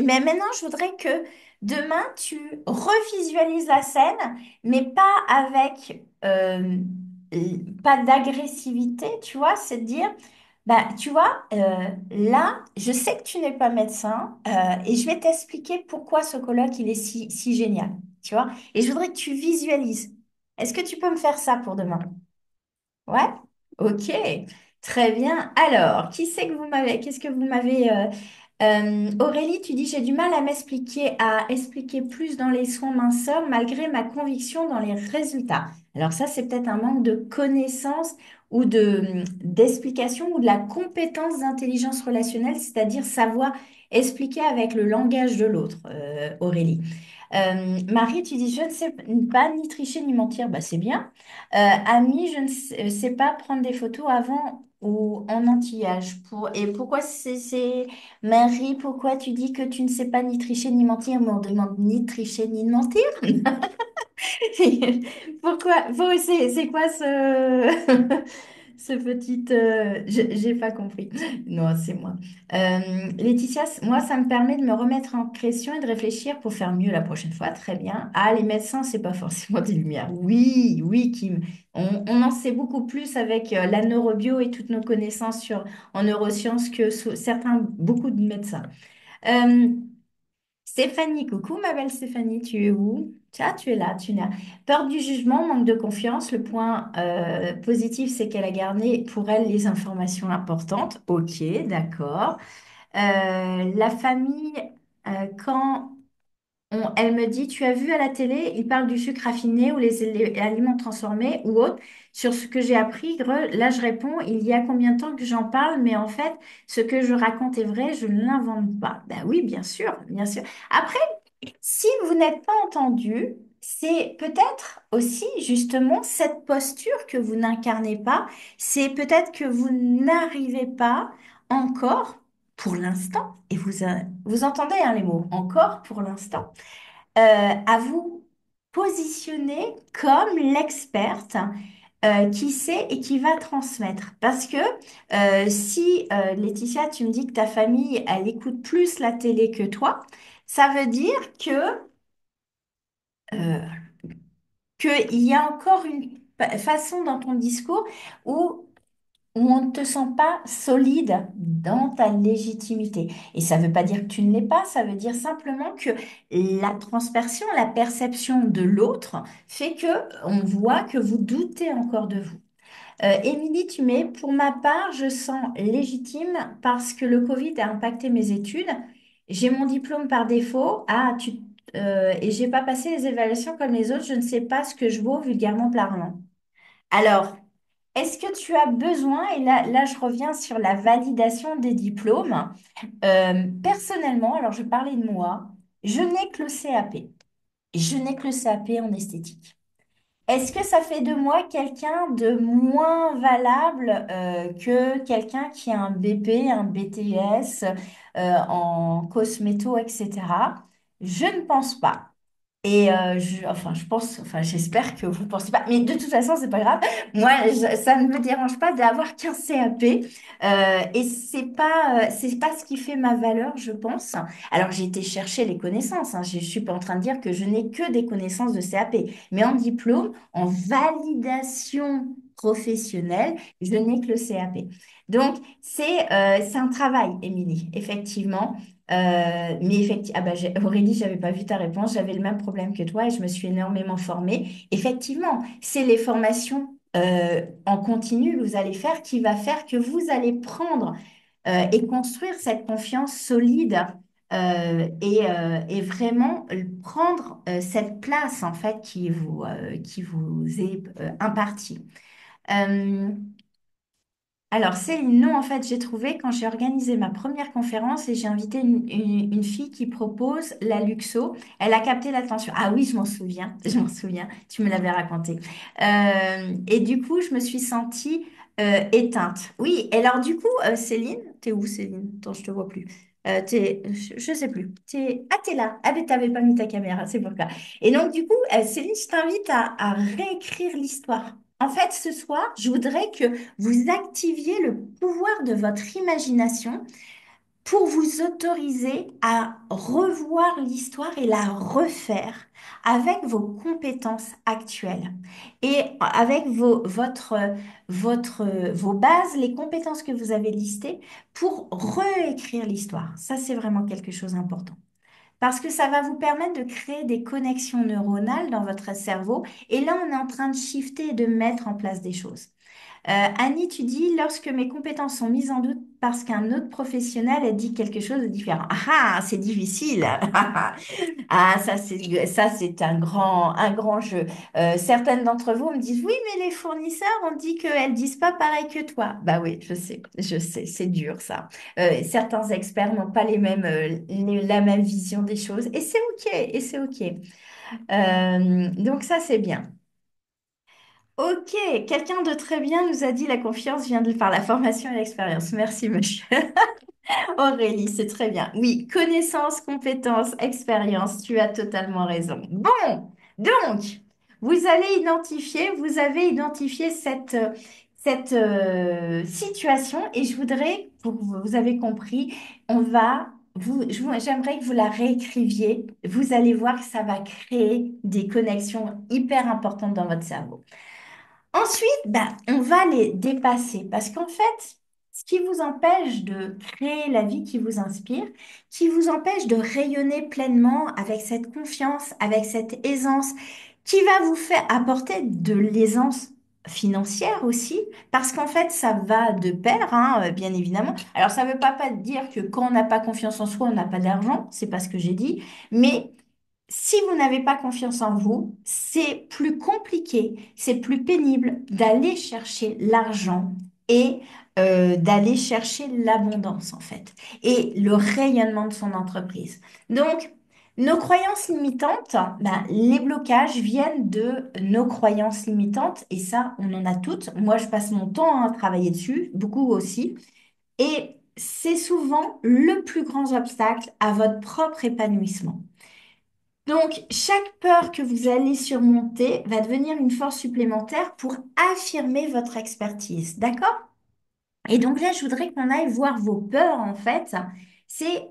mais maintenant, je voudrais que demain, tu revisualises la scène, mais pas avec, pas d'agressivité, tu vois, c'est de dire, bah, tu vois, là, je sais que tu n'es pas médecin, et je vais t'expliquer pourquoi ce colloque, il est si génial, tu vois, et je voudrais que tu visualises. Est-ce que tu peux me faire ça pour demain? Ouais, ok, très bien. Alors, qu'est-ce que vous m'avez, Aurélie, tu dis, j'ai du mal à expliquer plus dans les soins minceurs malgré ma conviction dans les résultats. Alors ça, c'est peut-être un manque de connaissance ou d'explication ou de la compétence d'intelligence relationnelle, c'est-à-dire savoir expliquer avec le langage de l'autre, Aurélie. Marie, tu dis, je ne sais pas ni tricher ni mentir, bah, c'est bien. Ami, je ne sais pas prendre des photos avant ou en anti-âge. Et pourquoi Marie, pourquoi tu dis que tu ne sais pas ni tricher ni mentir? Mais on demande ni tricher ni mentir. Pourquoi? C'est quoi ce petit... j'ai pas compris. Non, c'est moi. Laetitia, moi, ça me permet de me remettre en question et de réfléchir pour faire mieux la prochaine fois. Très bien. Ah, les médecins, c'est pas forcément des lumières. Oui, oui, Kim. On en sait beaucoup plus avec la neurobio et toutes nos connaissances en neurosciences que beaucoup de médecins. Euh, Stéphanie, coucou ma belle Stéphanie, tu es où? Tiens, tu es là, tu n'as peur du jugement, manque de confiance. Le point positif, c'est qu'elle a gardé pour elle les informations importantes. Ok, d'accord. La famille, quand elle me dit, tu as vu à la télé, ils parlent du sucre raffiné ou les aliments transformés ou autres. Sur ce que j'ai appris, là je réponds, il y a combien de temps que j'en parle, mais en fait, ce que je raconte est vrai, je ne l'invente pas. Ben oui, bien sûr, bien sûr. Après, si vous n'êtes pas entendu, c'est peut-être aussi justement cette posture que vous n'incarnez pas, c'est peut-être que vous n'arrivez pas encore pour l'instant, et vous entendez hein, les mots, encore pour l'instant, à vous positionner comme l'experte qui sait et qui va transmettre. Parce que si, Laetitia, tu me dis que ta famille, elle écoute plus la télé que toi, ça veut dire euh, qu'il y a encore une façon dans ton discours où on ne te sent pas solide dans ta légitimité. Et ça ne veut pas dire que tu ne l'es pas, ça veut dire simplement que la transpersion, la perception de l'autre fait que on voit que vous doutez encore de vous. Émilie, tu mets, pour ma part, je sens légitime parce que le Covid a impacté mes études. J'ai mon diplôme par défaut. Et j'ai pas passé les évaluations comme les autres. Je ne sais pas ce que je vaux vulgairement parlant. Alors, est-ce que tu as besoin, et là je reviens sur la validation des diplômes, personnellement, alors je parlais de moi, je n'ai que le CAP. Je n'ai que le CAP en esthétique. Est-ce que ça fait de moi quelqu'un de moins valable que quelqu'un qui a un BP, un BTS en cosméto, etc. Je ne pense pas. Enfin, j'espère que vous ne pensez pas. Mais de toute façon, c'est pas grave. Moi, ça ne me dérange pas d'avoir qu'un CAP. Et c'est pas ce qui fait ma valeur, je pense. Alors, j'ai été chercher les connaissances. Hein. Je suis pas en train de dire que je n'ai que des connaissances de CAP. Mais en diplôme, en validation professionnelle, je n'ai que le CAP. Donc, c'est un travail, Émilie, effectivement. Mais effectivement, ah bah, Aurélie, j'avais pas vu ta réponse, j'avais le même problème que toi et je me suis énormément formée. Effectivement, c'est les formations en continu que vous allez faire qui va faire que vous allez prendre et construire cette confiance solide et vraiment prendre cette place en fait qui vous est impartie. Euh, alors, Céline, non, en fait, j'ai trouvé quand j'ai organisé ma première conférence et j'ai invité une fille qui propose la Luxo, elle a capté l'attention. Ah oui, je m'en souviens, je m'en souviens, tu me l'avais raconté. Et du coup, je me suis sentie éteinte. Oui, et alors du coup, Céline, t'es où Céline? Attends, je te vois plus. je sais plus. T'es là. Ah, mais t'avais pas mis ta caméra, c'est pour ça. Et donc, du coup, Céline, je t'invite à réécrire l'histoire. En fait, ce soir, je voudrais que vous activiez le pouvoir de votre imagination pour vous autoriser à revoir l'histoire et la refaire avec vos compétences actuelles et avec vos bases, les compétences que vous avez listées pour réécrire l'histoire. Ça, c'est vraiment quelque chose d'important. Parce que ça va vous permettre de créer des connexions neuronales dans votre cerveau. Et là, on est en train de shifter et de mettre en place des choses. Annie, tu dis, lorsque mes compétences sont mises en doute parce qu'un autre professionnel a dit quelque chose de différent. Ah, c'est difficile. Ah, ça, c'est un grand jeu. Certaines d'entre vous me disent, oui, mais les fournisseurs ont dit qu'elles disent pas pareil que toi. Bah oui, je sais, c'est dur ça. Certains experts n'ont pas la même vision des choses et c'est OK, et c'est OK. Donc ça, c'est bien. Ok, quelqu'un de très bien nous a dit la confiance vient par la formation et l'expérience. Merci, monsieur. Aurélie, c'est très bien. Oui, connaissance, compétence, expérience, tu as totalement raison. Bon, donc, vous avez identifié cette situation et je voudrais, vous avez compris, j'aimerais que vous la réécriviez. Vous allez voir que ça va créer des connexions hyper importantes dans votre cerveau. Ensuite, ben, on va les dépasser parce qu'en fait, ce qui vous empêche de créer la vie qui vous inspire, qui vous empêche de rayonner pleinement avec cette confiance, avec cette aisance, qui va vous faire apporter de l'aisance financière aussi, parce qu'en fait, ça va de pair, hein, bien évidemment. Alors, ça ne veut pas dire que quand on n'a pas confiance en soi, on n'a pas d'argent, c'est pas ce que j'ai dit, mais si vous n'avez pas confiance en vous, c'est plus compliqué, c'est plus pénible d'aller chercher l'argent et d'aller chercher l'abondance en fait et le rayonnement de son entreprise. Donc, nos croyances limitantes, ben, les blocages viennent de nos croyances limitantes et ça, on en a toutes. Moi, je passe mon temps à travailler dessus, beaucoup aussi. Et c'est souvent le plus grand obstacle à votre propre épanouissement. Donc, chaque peur que vous allez surmonter va devenir une force supplémentaire pour affirmer votre expertise. D'accord? Et donc là, je voudrais qu'on aille voir vos peurs, en fait. C'est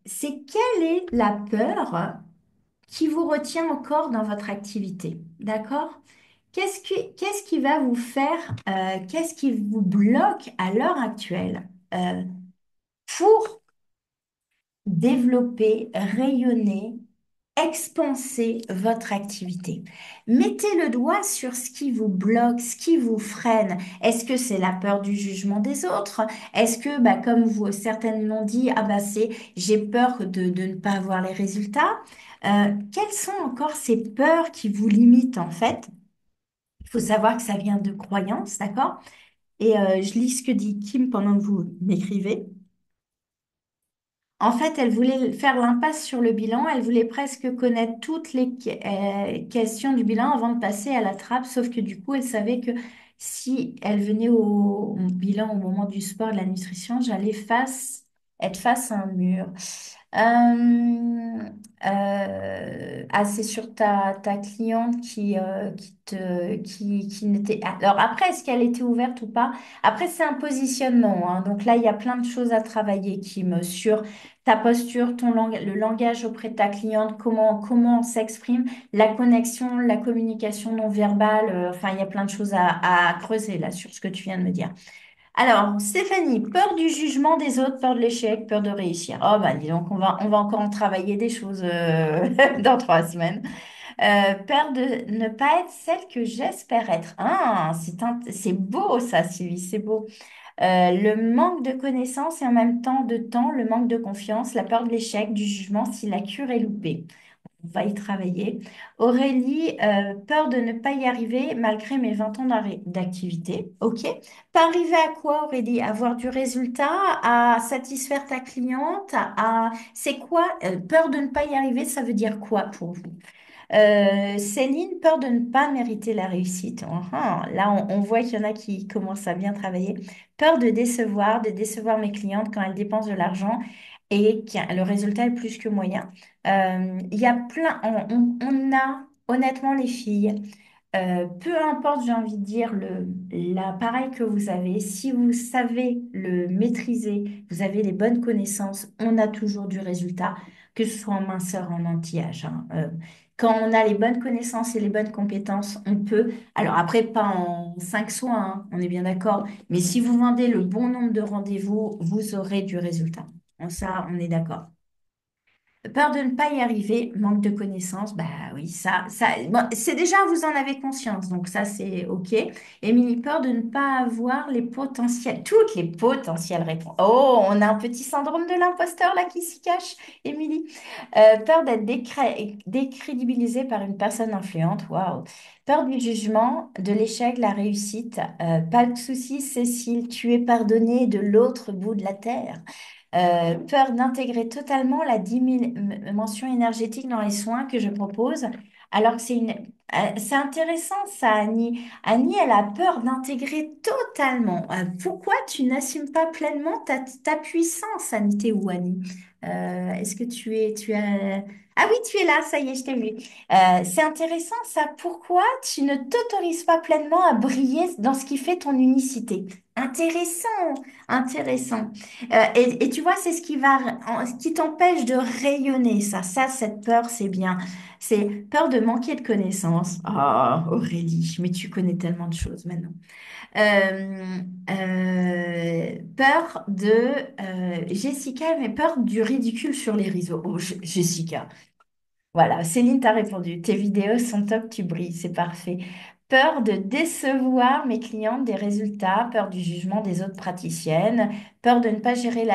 c'est quelle est la peur qui vous retient encore dans votre activité? D'accord? Qu'est-ce qui va vous faire, qu'est-ce qui vous bloque à l'heure actuelle pour développer, rayonner, expanser votre activité. Mettez le doigt sur ce qui vous bloque, ce qui vous freine. Est-ce que c'est la peur du jugement des autres? Est-ce que, bah, comme vous, certaines l'ont dit, ah bah c'est, j'ai peur de ne pas avoir les résultats. Quelles sont encore ces peurs qui vous limitent en fait? Il faut savoir que ça vient de croyances, d'accord? Et je lis ce que dit Kim pendant que vous m'écrivez. En fait, elle voulait faire l'impasse sur le bilan. Elle voulait presque connaître toutes les questions du bilan avant de passer à la trappe. Sauf que du coup, elle savait que si elle venait au bilan au moment du sport, de la nutrition, être face à un mur. Ah, c'est sur ta cliente qui n'était. Alors après, est-ce qu'elle était ouverte ou pas? Après, c'est un positionnement, hein. Donc là, il y a plein de choses à travailler qui me sur ta posture, le langage auprès de ta cliente, comment on s'exprime, la connexion, la communication non verbale. Enfin, il y a plein de choses à creuser là sur ce que tu viens de me dire. Alors, Stéphanie, peur du jugement des autres, peur de l'échec, peur de réussir. Oh, bah, dis donc, on va encore en travailler des choses dans 3 semaines. Peur de ne pas être celle que j'espère être. Ah, c'est beau ça, Sylvie, c'est beau. Le manque de connaissances et en même temps de temps, le manque de confiance, la peur de l'échec, du jugement si la cure est loupée. On va y travailler. Aurélie, peur de ne pas y arriver malgré mes 20 ans d'activité. OK. Pas arriver à quoi, Aurélie? Avoir du résultat, à satisfaire ta cliente, C'est quoi? Peur de ne pas y arriver, ça veut dire quoi pour vous? Céline, peur de ne pas mériter la réussite. Là, on voit qu'il y en a qui commencent à bien travailler. Peur de décevoir mes clientes quand elles dépensent de l'argent et que le résultat est plus que moyen. Il y a plein, on a honnêtement les filles. Peu importe, j'ai envie de dire, l'appareil que vous avez, si vous savez le maîtriser, vous avez les bonnes connaissances, on a toujours du résultat, que ce soit en minceur, en anti-âge, hein. Quand on a les bonnes connaissances et les bonnes compétences, on peut, alors après, pas en 5 soins, hein, on est bien d'accord, mais si vous vendez le bon nombre de rendez-vous, vous aurez du résultat. Ça, on est d'accord. Peur de ne pas y arriver, manque de connaissances, bah oui, bon, c'est déjà, vous en avez conscience, donc ça, c'est OK. Émilie, peur de ne pas avoir toutes les potentielles réponses. Oh, on a un petit syndrome de l'imposteur là qui s'y cache, Émilie. Peur d'être décrédibilisée par une personne influente, waouh. Peur du jugement, de l'échec, de la réussite. Pas de souci, Cécile, tu es pardonnée de l'autre bout de la terre. Peur d'intégrer totalement la dimension énergétique dans les soins que je propose, alors que c'est intéressant ça, Annie. Annie, elle a peur d'intégrer totalement. Pourquoi tu n'assumes pas pleinement ta puissance, Annie? T'es où, Annie? Est-ce que tu as... Ah oui, tu es là, ça y est, je t'ai vu. C'est intéressant ça. Pourquoi tu ne t'autorises pas pleinement à briller dans ce qui fait ton unicité? Intéressant, intéressant. Et tu vois, c'est ce qui t'empêche de rayonner, ça. Ça, cette peur, c'est bien. C'est peur de manquer de connaissances. Oh, Aurélie, mais tu connais tellement de choses maintenant. Euh, peur de Jessica, mais peur du ridicule sur les réseaux. Oh, Jessica. Voilà, Céline t'a répondu. Tes vidéos sont top, tu brilles, c'est parfait. Peur de décevoir mes clientes des résultats, peur du jugement des autres praticiennes, peur de ne pas gérer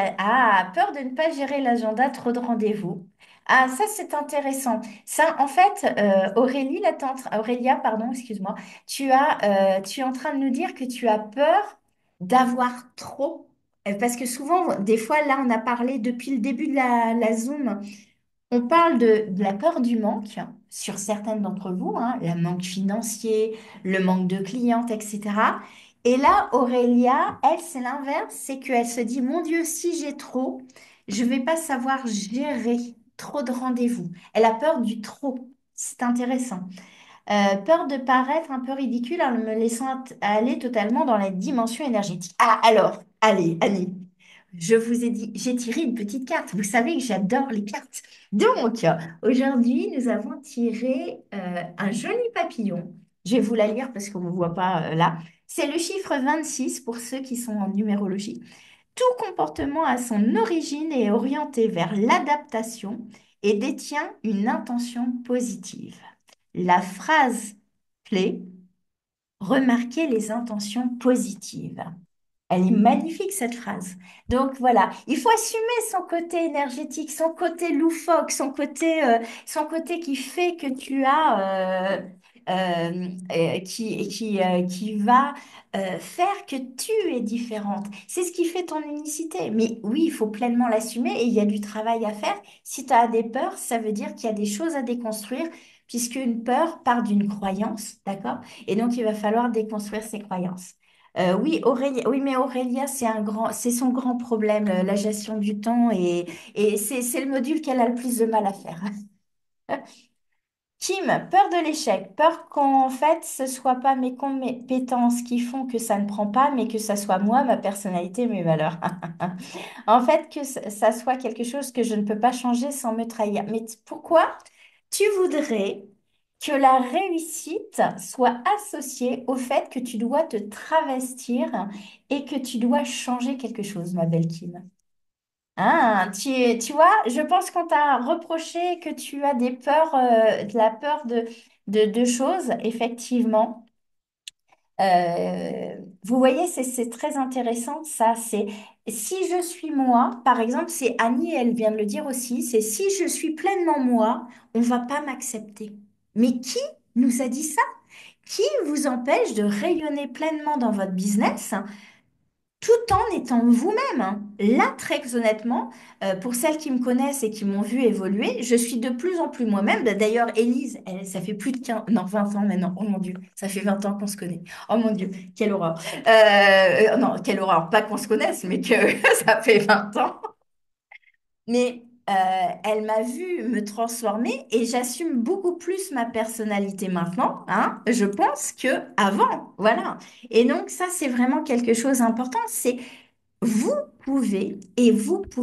peur de ne pas gérer l'agenda, trop de rendez-vous. Ah, ça c'est intéressant. Ça, en fait, Aurélia, pardon, excuse-moi, tu es en train de nous dire que tu as peur d'avoir trop. Parce que souvent, des fois, là, on a parlé depuis le début de la Zoom. On parle de la peur du manque sur certaines d'entre vous, hein, le manque financier, le manque de clientes, etc. Et là, Aurélia, elle, c'est l'inverse, c'est qu'elle se dit, mon Dieu, si j'ai trop, je vais pas savoir gérer trop de rendez-vous. Elle a peur du trop. C'est intéressant. Peur de paraître un peu ridicule en me laissant aller totalement dans la dimension énergétique. Ah, alors, allez, Annie, je vous ai dit, j'ai tiré une petite carte. Vous savez que j'adore les cartes. Donc, aujourd'hui, nous avons tiré un joli papillon. Je vais vous la lire parce qu'on ne me voit pas là. C'est le chiffre 26 pour ceux qui sont en numérologie. Tout comportement à son origine est orienté vers l'adaptation et détient une intention positive. La phrase clé, remarquez les intentions positives. Elle est magnifique, cette phrase. Donc voilà, il faut assumer son côté énergétique, son côté loufoque, son côté qui fait que tu as, qui va faire que tu es différente. C'est ce qui fait ton unicité. Mais oui, il faut pleinement l'assumer et il y a du travail à faire. Si tu as des peurs, ça veut dire qu'il y a des choses à déconstruire, puisque une peur part d'une croyance, d'accord? Et donc, il va falloir déconstruire ces croyances. Oui, oui, mais Aurélia, c'est son grand problème, la gestion du temps, et c'est le module qu'elle a le plus de mal à faire. Kim, peur de l'échec, peur qu'en fait, ce soit pas mes compétences qui font que ça ne prend pas, mais que ça soit moi, ma personnalité, mes valeurs. En fait, que ça soit quelque chose que je ne peux pas changer sans me trahir. Mais pourquoi tu voudrais que la réussite soit associée au fait que tu dois te travestir et que tu dois changer quelque chose, ma belle Kim? Hein, tu vois, je pense qu'on t'a reproché que tu as des peurs, de la peur de choses, effectivement. Vous voyez, c'est très intéressant, ça. C'est si je suis moi, par exemple, c'est Annie, elle vient de le dire aussi, c'est si je suis pleinement moi, on va pas m'accepter. Mais qui nous a dit ça? Qui vous empêche de rayonner pleinement dans votre business tout en étant vous-même, hein. Là, très honnêtement, pour celles qui me connaissent et qui m'ont vu évoluer, je suis de plus en plus moi-même. D'ailleurs, Élise, ça fait plus de 15, non, 20 ans maintenant. Oh mon Dieu, ça fait 20 ans qu'on se connaît. Oh mon Dieu, quelle horreur. Non, quelle horreur, pas qu'on se connaisse, mais que ça fait 20 ans. Mais elle m'a vu me transformer et j'assume beaucoup plus ma personnalité maintenant, hein, je pense, que avant. Voilà. Et donc, ça, c'est vraiment quelque chose d'important. C'est vous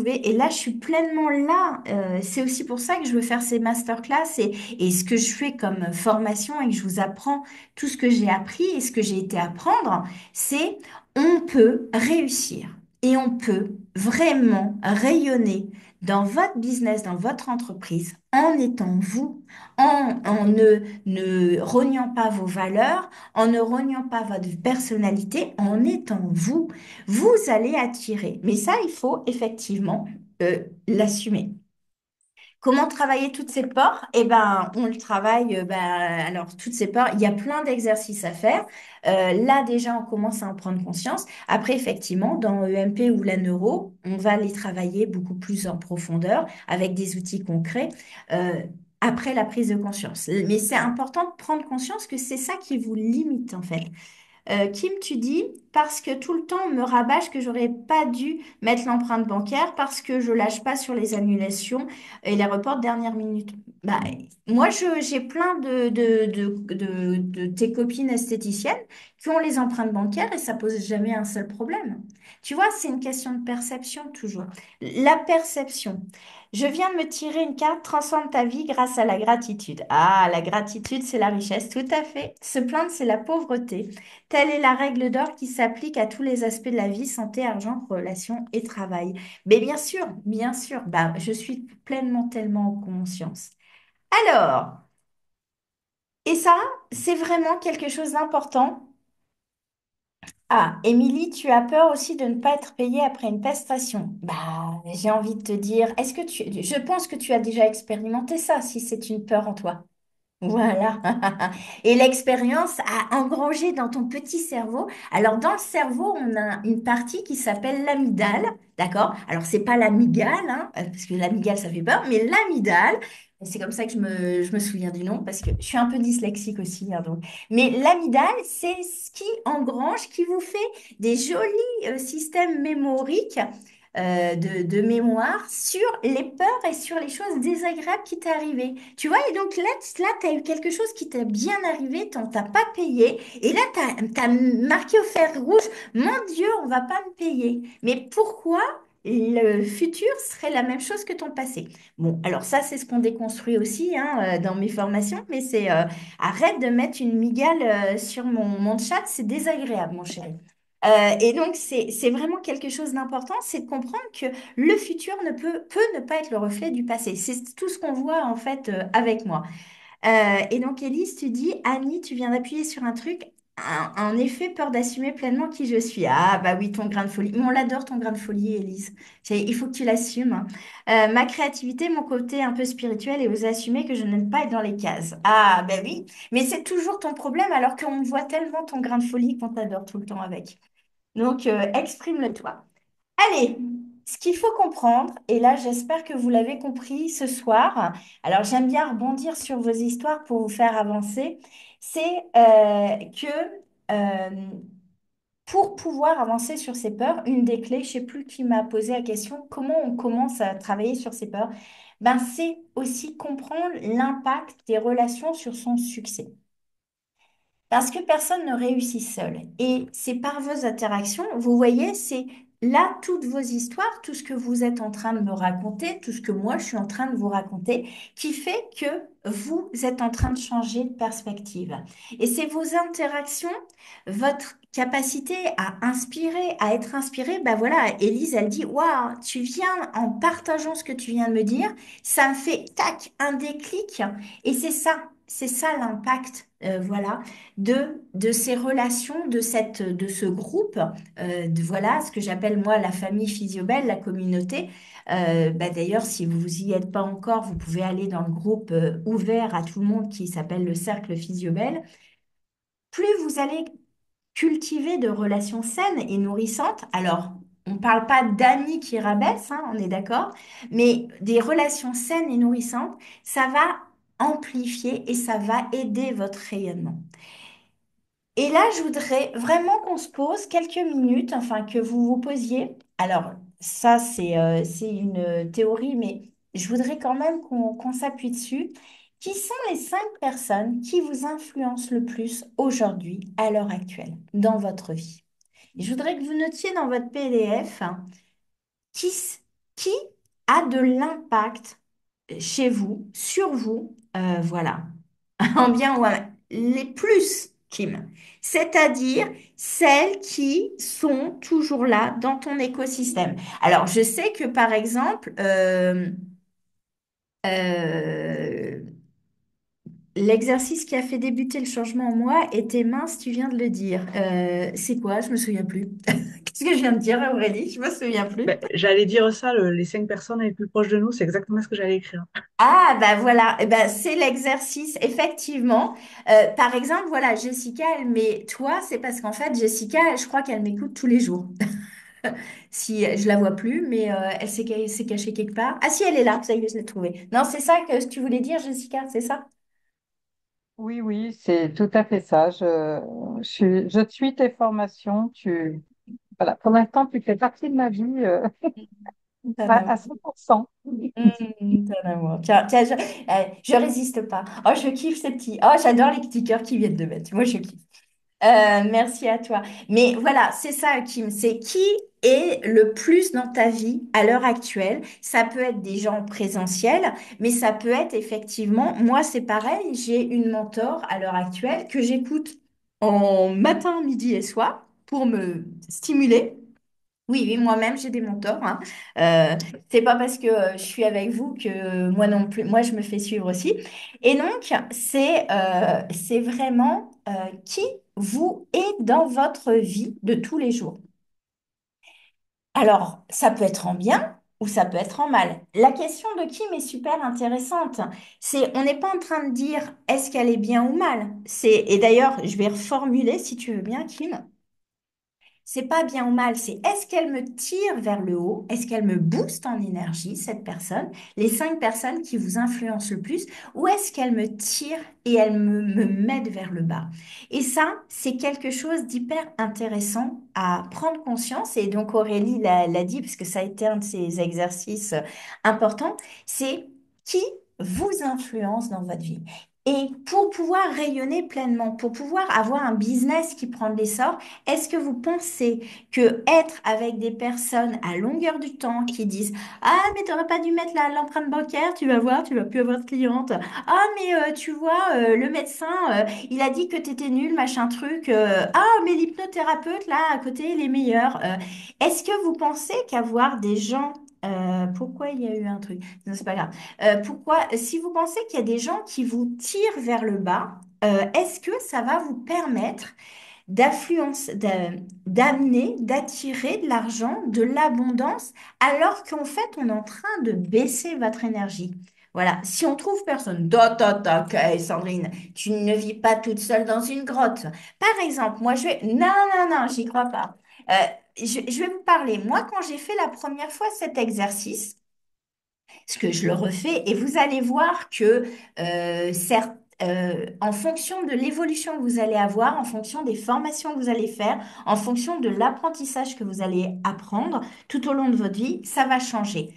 et là, je suis pleinement là. C'est aussi pour ça que je veux faire ces masterclass et ce que je fais comme formation et que je vous apprends tout ce que j'ai appris et ce que j'ai été apprendre, c'est on peut réussir et on peut vraiment rayonner dans votre business, dans votre entreprise, en étant vous, en ne reniant pas vos valeurs, en ne reniant pas votre personnalité, en étant vous vous allez attirer. Mais ça, il faut effectivement l'assumer. Comment travailler toutes ces peurs? Eh ben, on le travaille. Alors, toutes ces peurs, il y a plein d'exercices à faire. Là, déjà, on commence à en prendre conscience. Après, effectivement, dans EMP ou la neuro, on va les travailler beaucoup plus en profondeur avec des outils concrets. euh, Après la prise de conscience. Mais c'est important de prendre conscience que c'est ça qui vous limite, en fait. Kim, tu dis, parce que tout le temps on me rabâche que j'aurais pas dû mettre l'empreinte bancaire parce que je lâche pas sur les annulations et les reports de dernière minute. Bah, moi, j'ai plein de tes copines esthéticiennes qui ont les empreintes bancaires et ça pose jamais un seul problème. Tu vois, c'est une question de perception toujours. La perception. Je viens de me tirer une carte, transforme ta vie grâce à la gratitude. Ah, la gratitude, c'est la richesse, tout à fait. Se plaindre, c'est la pauvreté. Telle est la règle d'or qui s'applique à tous les aspects de la vie, santé, argent, relations et travail. Mais bien sûr, bah, je suis pleinement tellement en conscience. Alors, et ça, c'est vraiment quelque chose d'important. Ah, Émilie, tu as peur aussi de ne pas être payée après une prestation. Bah, j'ai envie de te dire, je pense que tu as déjà expérimenté ça, si c'est une peur en toi. Voilà. Et l'expérience a engrangé dans ton petit cerveau. Alors, dans le cerveau, on a une partie qui s'appelle l'amygdale. D'accord? Alors, c'est pas l'amygale, hein, parce que l'amygale, ça fait peur, mais l'amygdale, c'est comme ça que je me souviens du nom, parce que je suis un peu dyslexique aussi, hein, donc. Mais l'amygdale, c'est ce qui engrange, qui vous fait des jolis systèmes mémoriques de mémoire sur les peurs et sur les choses désagréables qui t'est arrivé. Tu vois, et donc là tu as eu quelque chose qui t'est bien arrivé, t'as pas payé, et là, tu as marqué au fer rouge, mon Dieu, on va pas me payer. Mais pourquoi le futur serait la même chose que ton passé? Bon, alors ça, c'est ce qu'on déconstruit aussi hein, dans mes formations, mais c'est arrête de mettre une migale sur mon chat, c'est désagréable, mon chéri. Et donc, c'est vraiment quelque chose d'important, c'est de comprendre que le futur peut ne pas être le reflet du passé. C'est tout ce qu'on voit en fait avec moi. Et donc, Élise, tu dis, Annie, tu viens d'appuyer sur un truc, en effet, peur d'assumer pleinement qui je suis. Ah, bah oui, ton grain de folie. Mais on l'adore, ton grain de folie, Élise. Il faut que tu l'assumes, hein. Ma créativité, mon côté un peu spirituel et oser assumer que je n'aime pas être dans les cases. Ah, bah oui, mais c'est toujours ton problème alors qu'on voit tellement ton grain de folie qu'on t'adore tout le temps avec. Donc, exprime-le toi. Allez, ce qu'il faut comprendre, et là j'espère que vous l'avez compris ce soir, alors j'aime bien rebondir sur vos histoires pour vous faire avancer, c'est que pour pouvoir avancer sur ces peurs, une des clés, je ne sais plus qui m'a posé la question, comment on commence à travailler sur ces peurs, ben, c'est aussi comprendre l'impact des relations sur son succès. Parce que personne ne réussit seul. Et c'est par vos interactions, vous voyez, c'est là toutes vos histoires, tout ce que vous êtes en train de me raconter, tout ce que moi je suis en train de vous raconter, qui fait que vous êtes en train de changer de perspective. Et c'est vos interactions, votre capacité à inspirer, à être inspiré. Ben voilà, Élise, elle dit, waouh, tu viens en partageant ce que tu viens de me dire, ça me fait tac, un déclic. Et c'est ça l'impact, voilà de ces relations, de ce groupe, voilà ce que j'appelle moi la famille Physiobel, la communauté. Bah, d'ailleurs, si vous y êtes pas encore, vous pouvez aller dans le groupe ouvert à tout le monde qui s'appelle le Cercle Physiobel. Plus vous allez cultiver de relations saines et nourrissantes. Alors, on ne parle pas d'amis qui rabaissent, hein, on est d'accord, mais des relations saines et nourrissantes, ça va amplifier et ça va aider votre rayonnement. Et là, je voudrais vraiment qu'on se pose quelques minutes, enfin que vous vous posiez. Alors, ça, c'est une théorie, mais je voudrais quand même qu'on s'appuie dessus. Qui sont les 5 personnes qui vous influencent le plus aujourd'hui, à l'heure actuelle, dans votre vie? Et je voudrais que vous notiez dans votre PDF hein, qui, qui a de l'impact chez vous, sur vous, voilà, en bien ou en mal, les plus, Kim. C'est-à-dire celles qui sont toujours là dans ton écosystème. Alors, je sais que par exemple, euh, l'exercice qui a fait débuter le changement en moi était mince, tu viens de le dire. C'est quoi? Je me souviens plus. Qu'est-ce que je viens de dire, Aurélie? Je me souviens plus. Ben, j'allais dire ça, les 5 personnes les plus proches de nous, c'est exactement ce que j'allais écrire. Ah, bah voilà, eh ben, c'est l'exercice, effectivement. Par exemple, voilà, Jessica, elle met toi, c'est parce qu'en fait, Jessica, je crois qu'elle m'écoute tous les jours. Si je la vois plus, mais elle s'est cachée quelque part. Ah si, elle est là, ça y est, je l'ai trouvée. Non, c'est ça que tu voulais dire, Jessica, c'est ça? Oui, oui, c'est tout à fait ça. Je suis tes formations. Voilà, pour l'instant, tu fais partie de ma vie T'as un à amour. 100%. T'as un amour. Tiens, tiens, je résiste pas. Oh, je kiffe ces petits. Oh, j'adore les petits cœurs qui viennent de mettre. Moi, je kiffe. Merci à toi. Mais voilà, c'est ça, Kim. C'est qui est le plus dans ta vie à l'heure actuelle. Ça peut être des gens présentiels, mais ça peut être effectivement, moi c'est pareil, j'ai une mentor à l'heure actuelle que j'écoute en matin, midi et soir pour me stimuler. Oui, oui, moi-même j'ai des mentors. Hein. Euh, c'est pas parce que je suis avec vous que moi non plus, moi je me fais suivre aussi. Et donc c'est vraiment qui vous est dans votre vie de tous les jours. Alors ça peut être en bien ou ça peut être en mal. La question de Kim est super intéressante. C'est on n'est pas en train de dire est-ce qu'elle est bien ou mal. Et d'ailleurs je vais reformuler si tu veux bien, Kim. C'est pas bien ou mal, c'est est-ce qu'elle me tire vers le haut? Est-ce qu'elle me booste en énergie, cette personne? Les 5 personnes qui vous influencent le plus? Ou est-ce qu'elle me tire et elle me met vers le bas? Et ça, c'est quelque chose d'hyper intéressant à prendre conscience. Et donc Aurélie l'a dit, parce que ça a été un de ses exercices importants, c'est qui vous influence dans votre vie. Et pour pouvoir rayonner pleinement, pour pouvoir avoir un business qui prend de l'essor, est-ce que vous pensez que être avec des personnes à longueur du temps qui disent «Ah, mais t'aurais pas dû mettre l'empreinte bancaire, tu vas voir, tu vas plus avoir de clientes. Ah, mais tu vois, le médecin, il a dit que t'étais nul, machin truc. Ah, mais l'hypnothérapeute, là, à côté, il est meilleur. Est-ce que vous pensez qu'avoir des gens... pourquoi il y a eu un truc? Non, c'est pas grave. Pourquoi, si vous pensez qu'il y a des gens qui vous tirent vers le bas, est-ce que ça va vous permettre d'affluence, d'amener, d'attirer de l'argent, de l'abondance, alors qu'en fait, on est en train de baisser votre énergie. Voilà, si on trouve personne, ok, Sandrine, tu ne vis pas toute seule dans une grotte. Par exemple, moi, je vais... Non, non, non, j'y crois pas. Euh, je vais vous parler. Moi, quand j'ai fait la première fois cet exercice, ce que je le refais, et vous allez voir que certes, en fonction de l'évolution que vous allez avoir, en fonction des formations que vous allez faire, en fonction de l'apprentissage que vous allez apprendre tout au long de votre vie, ça va changer.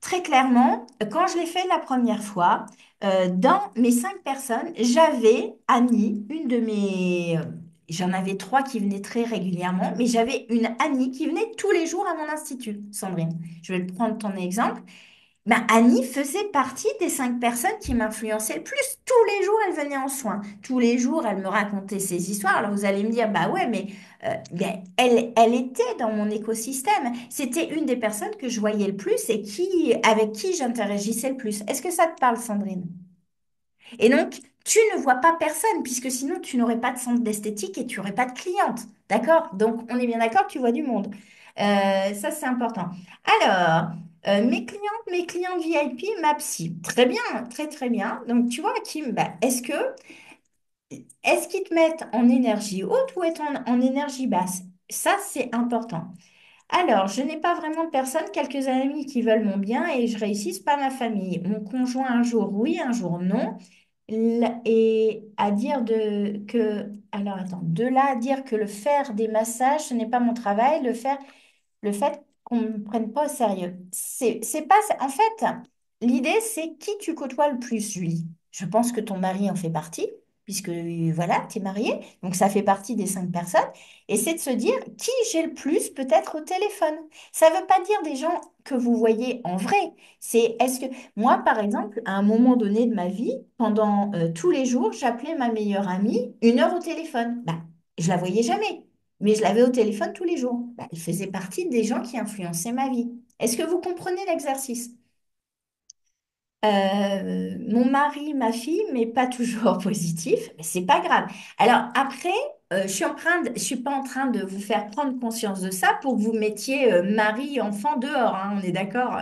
Très clairement, quand je l'ai fait la première fois, dans mes 5 personnes, j'avais Annie, une de mes... J'en avais 3 qui venaient très régulièrement, mais j'avais une Annie qui venait tous les jours à mon institut, Sandrine. Je vais prendre ton exemple. Ben, Annie faisait partie des 5 personnes qui m'influençaient le plus. Tous les jours, elle venait en soins. Tous les jours, elle me racontait ses histoires. Alors, vous allez me dire, bah ouais, mais ben, elle était dans mon écosystème. C'était une des personnes que je voyais le plus et avec qui j'interagissais le plus. Est-ce que ça te parle, Sandrine? Et donc, tu ne vois pas personne, puisque sinon, tu n'aurais pas de centre d'esthétique et tu n'aurais pas de cliente. D'accord? Donc, on est bien d'accord, tu vois du monde. Ça, c'est important. Alors, mes clientes VIP, ma psy. Très bien, très, très bien. Donc, tu vois, Kim, bah, est-ce que Est-ce qu'ils te mettent en énergie haute ou est en énergie basse? Ça, c'est important. Alors, je n'ai pas vraiment de personnes, quelques amis qui veulent mon bien et je réussisse pas ma famille. Mon conjoint un jour oui, un jour non. Et à dire alors attends, de là à dire que le faire des massages, ce n'est pas mon travail, le fait qu'on ne me prenne pas au sérieux. C'est pas, en fait, l'idée, c'est qui tu côtoies le plus, Julie. Je pense que ton mari en fait partie, puisque voilà, tu es mariée, donc ça fait partie des 5 personnes. Et c'est de se dire qui j'ai le plus peut-être au téléphone. Ça ne veut pas dire des gens que vous voyez en vrai. C'est est-ce que moi, par exemple, à un moment donné de ma vie, pendant tous les jours, j'appelais ma meilleure amie 1 heure au téléphone. Bah, je la voyais jamais. Mais je l'avais au téléphone tous les jours. Bah, il faisait partie des gens qui influençaient ma vie. Est-ce que vous comprenez l'exercice? Mon mari, ma fille, mais pas toujours positif, mais c'est pas grave. Alors après, je suis pas en train de vous faire prendre conscience de ça pour que vous mettiez mari, enfant dehors, hein, on est d'accord?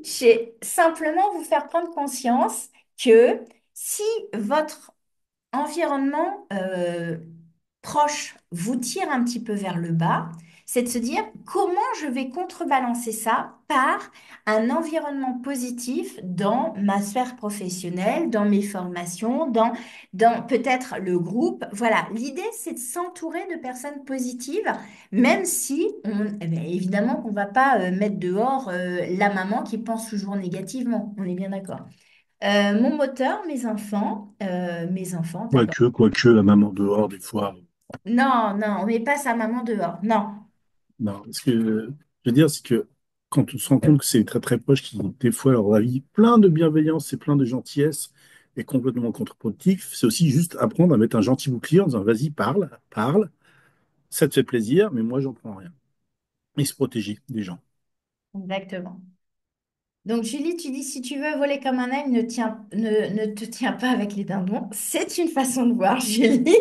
J'ai simplement vous faire prendre conscience que si votre environnement proche vous tire un petit peu vers le bas, c'est de se dire comment je vais contrebalancer ça par un environnement positif dans ma sphère professionnelle, dans mes formations, dans peut-être le groupe. Voilà, l'idée, c'est de s'entourer de personnes positives, même si, eh bien, évidemment, qu'on ne va pas mettre dehors la maman qui pense toujours négativement. On est bien d'accord. Mon moteur, mes enfants, d'accord. Quoique, la maman dehors, des fois. Non, non, on met pas sa maman dehors. Non. Non, ce que je veux dire, c'est que quand on se rend compte que c'est très très proche, qui des fois leur avis plein de bienveillance et plein de gentillesse est complètement contre-productif, c'est aussi juste apprendre à mettre un gentil bouclier en disant vas-y, parle, parle, ça te fait plaisir, mais moi j'en prends rien. Et se protéger des gens. Exactement. Donc, Julie, tu dis, si tu veux voler comme un aigle, ne te tiens pas avec les dindons. C'est une façon de voir, Julie.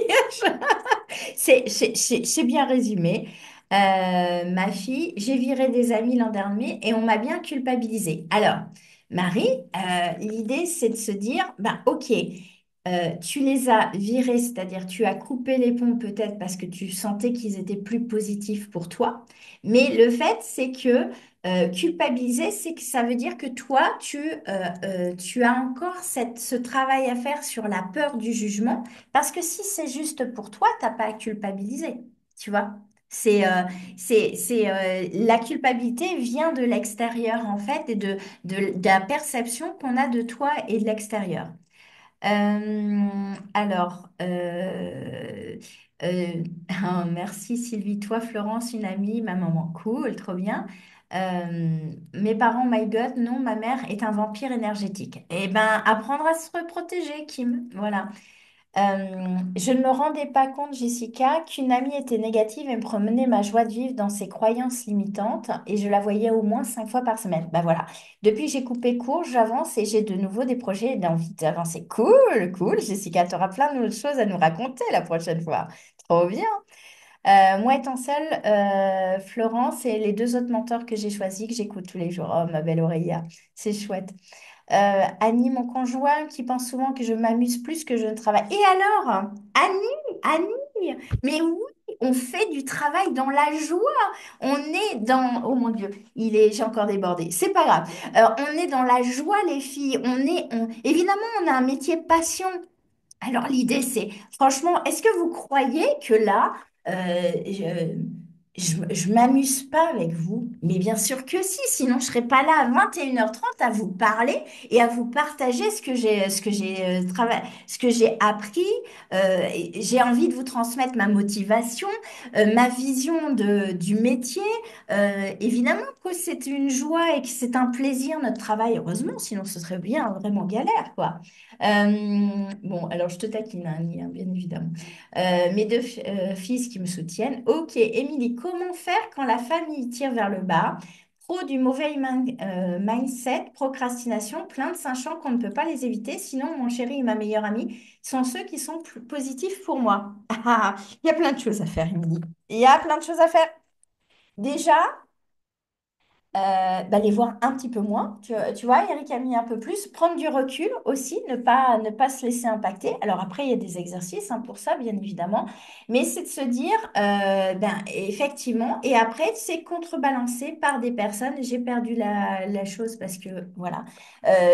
C'est bien résumé. Ma fille, j'ai viré des amis l'an dernier et on m'a bien culpabilisée. Alors, Marie, l'idée, c'est de se dire, ben, ok, tu les as virés, c'est-à-dire tu as coupé les ponts peut-être parce que tu sentais qu'ils étaient plus positifs pour toi. Mais le fait, c'est que culpabiliser, c'est que ça veut dire que toi, tu as encore ce travail à faire sur la peur du jugement, parce que si c'est juste pour toi, t'as pas à culpabiliser, tu vois. La culpabilité vient de l'extérieur en fait et de la perception qu'on a de toi et de l'extérieur. Alors, merci Sylvie, toi Florence, une amie, ma maman, cool, trop bien. Mes parents, my God, non, ma mère est un vampire énergétique. Eh ben, apprendre à se protéger, Kim, voilà. Je ne me rendais pas compte, Jessica, qu'une amie était négative et me promenait ma joie de vivre dans ses croyances limitantes et je la voyais au moins 5 fois par semaine. Ben voilà. Depuis que j'ai coupé court, j'avance et j'ai de nouveau des projets et d'envie d'avancer. Cool, cool. Jessica, tu auras plein d'autres choses à nous raconter la prochaine fois. Trop bien. Moi étant seule, Florence et les 2 autres mentors que j'ai choisis, que j'écoute tous les jours. Oh, ma belle Aurélia, c'est chouette. Annie, mon conjoint, qui pense souvent que je m'amuse plus que je ne travaille. Et alors, Annie, mais oui, on fait du travail dans la joie. On est dans... Oh mon Dieu, j'ai encore débordé. C'est pas grave. On est dans la joie, les filles. Évidemment, on a un métier passion. Alors l'idée c'est, franchement, est-ce que vous croyez que là, je m'amuse pas avec vous? Mais bien sûr que si, sinon je serais pas là à 21h30 à vous parler et à vous partager ce que j'ai appris. Et j'ai envie de vous transmettre ma motivation, ma vision du métier. Évidemment que c'est une joie et que c'est un plaisir notre travail, heureusement, sinon ce serait bien vraiment galère, quoi. Bon, alors je te taquine, hein, Annie, hein, bien évidemment. Mes 2 fils qui me soutiennent. Ok, Émilie, comment faire quand la famille tire vers le bas? Trop du mauvais mindset, procrastination, plein de sachant qu'on ne peut pas les éviter. Sinon, mon chéri et ma meilleure amie sont ceux qui sont plus positifs pour moi. Ah, il y a plein de choses à faire, Émilie. Il y a plein de choses à faire. Déjà, bah, les voir un petit peu moins. Tu vois, Eric a mis un peu plus. Prendre du recul aussi, ne pas se laisser impacter. Alors après, il y a des exercices hein, pour ça, bien évidemment. Mais c'est de se dire, ben, effectivement, et après, c'est contrebalancé par des personnes. J'ai perdu la chose parce que, voilà,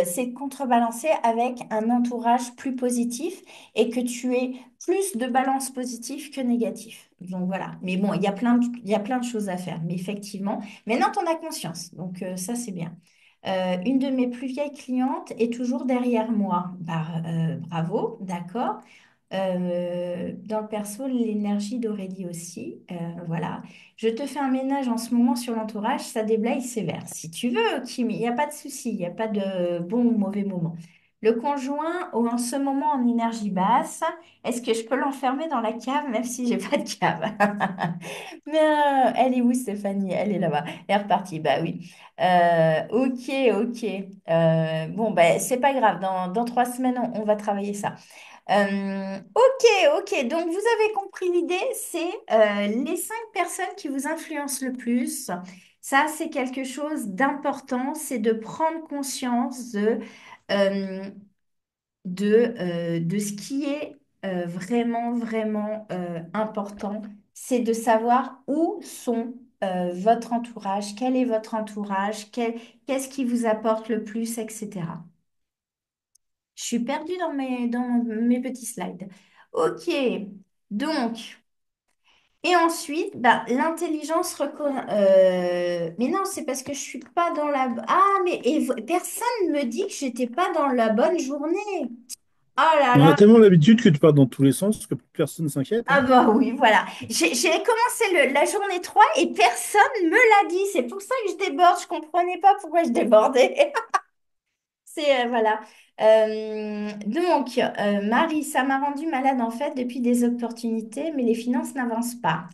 c'est contrebalancé avec un entourage plus positif et que tu aies plus de balance positive que négatif. Donc voilà. Mais bon, il y a plein de choses à faire. Mais effectivement, maintenant, tu en as conscience, donc ça, c'est bien. Une de mes plus vieilles clientes est toujours derrière moi. Bah, bravo, d'accord. Dans le perso, l'énergie d'Aurélie aussi. Voilà. Je te fais un ménage en ce moment sur l'entourage, ça déblaye sévère. Si tu veux, Kim, il n'y a pas de souci, il n'y a pas de bon ou mauvais moment. Le conjoint, en ce moment en énergie basse, est-ce que je peux l'enfermer dans la cave, même si j'ai pas de cave? Mais elle est où, Stéphanie? Elle est là-bas. Elle est repartie. Bah oui. Ok, ok. Bon, bah, c'est pas grave. Dans 3 semaines, on va travailler ça. Ok, ok. Donc, vous avez compris l'idée. C'est les 5 personnes qui vous influencent le plus. Ça, c'est quelque chose d'important. C'est de prendre conscience euh, de ce qui est vraiment, vraiment important, c'est de savoir où sont votre entourage, quel est votre entourage, qu'est-ce qui vous apporte le plus, etc. Je suis perdue dans mes petits slides. Ok, donc, et ensuite, bah, l'intelligence mais non, c'est parce que je suis pas dans la... Ah, mais personne ne me dit que j'étais pas dans la bonne journée. Oh là On a là. tellement l'habitude que tu pars dans tous les sens que plus personne s'inquiète, Ah hein. bah oui, voilà. J'ai commencé la journée 3 et personne me l'a dit. C'est pour ça que je déborde. Je comprenais pas pourquoi je débordais. C'est voilà. Donc, Marie, ça m'a rendue malade en fait depuis des opportunités, mais les finances n'avancent pas.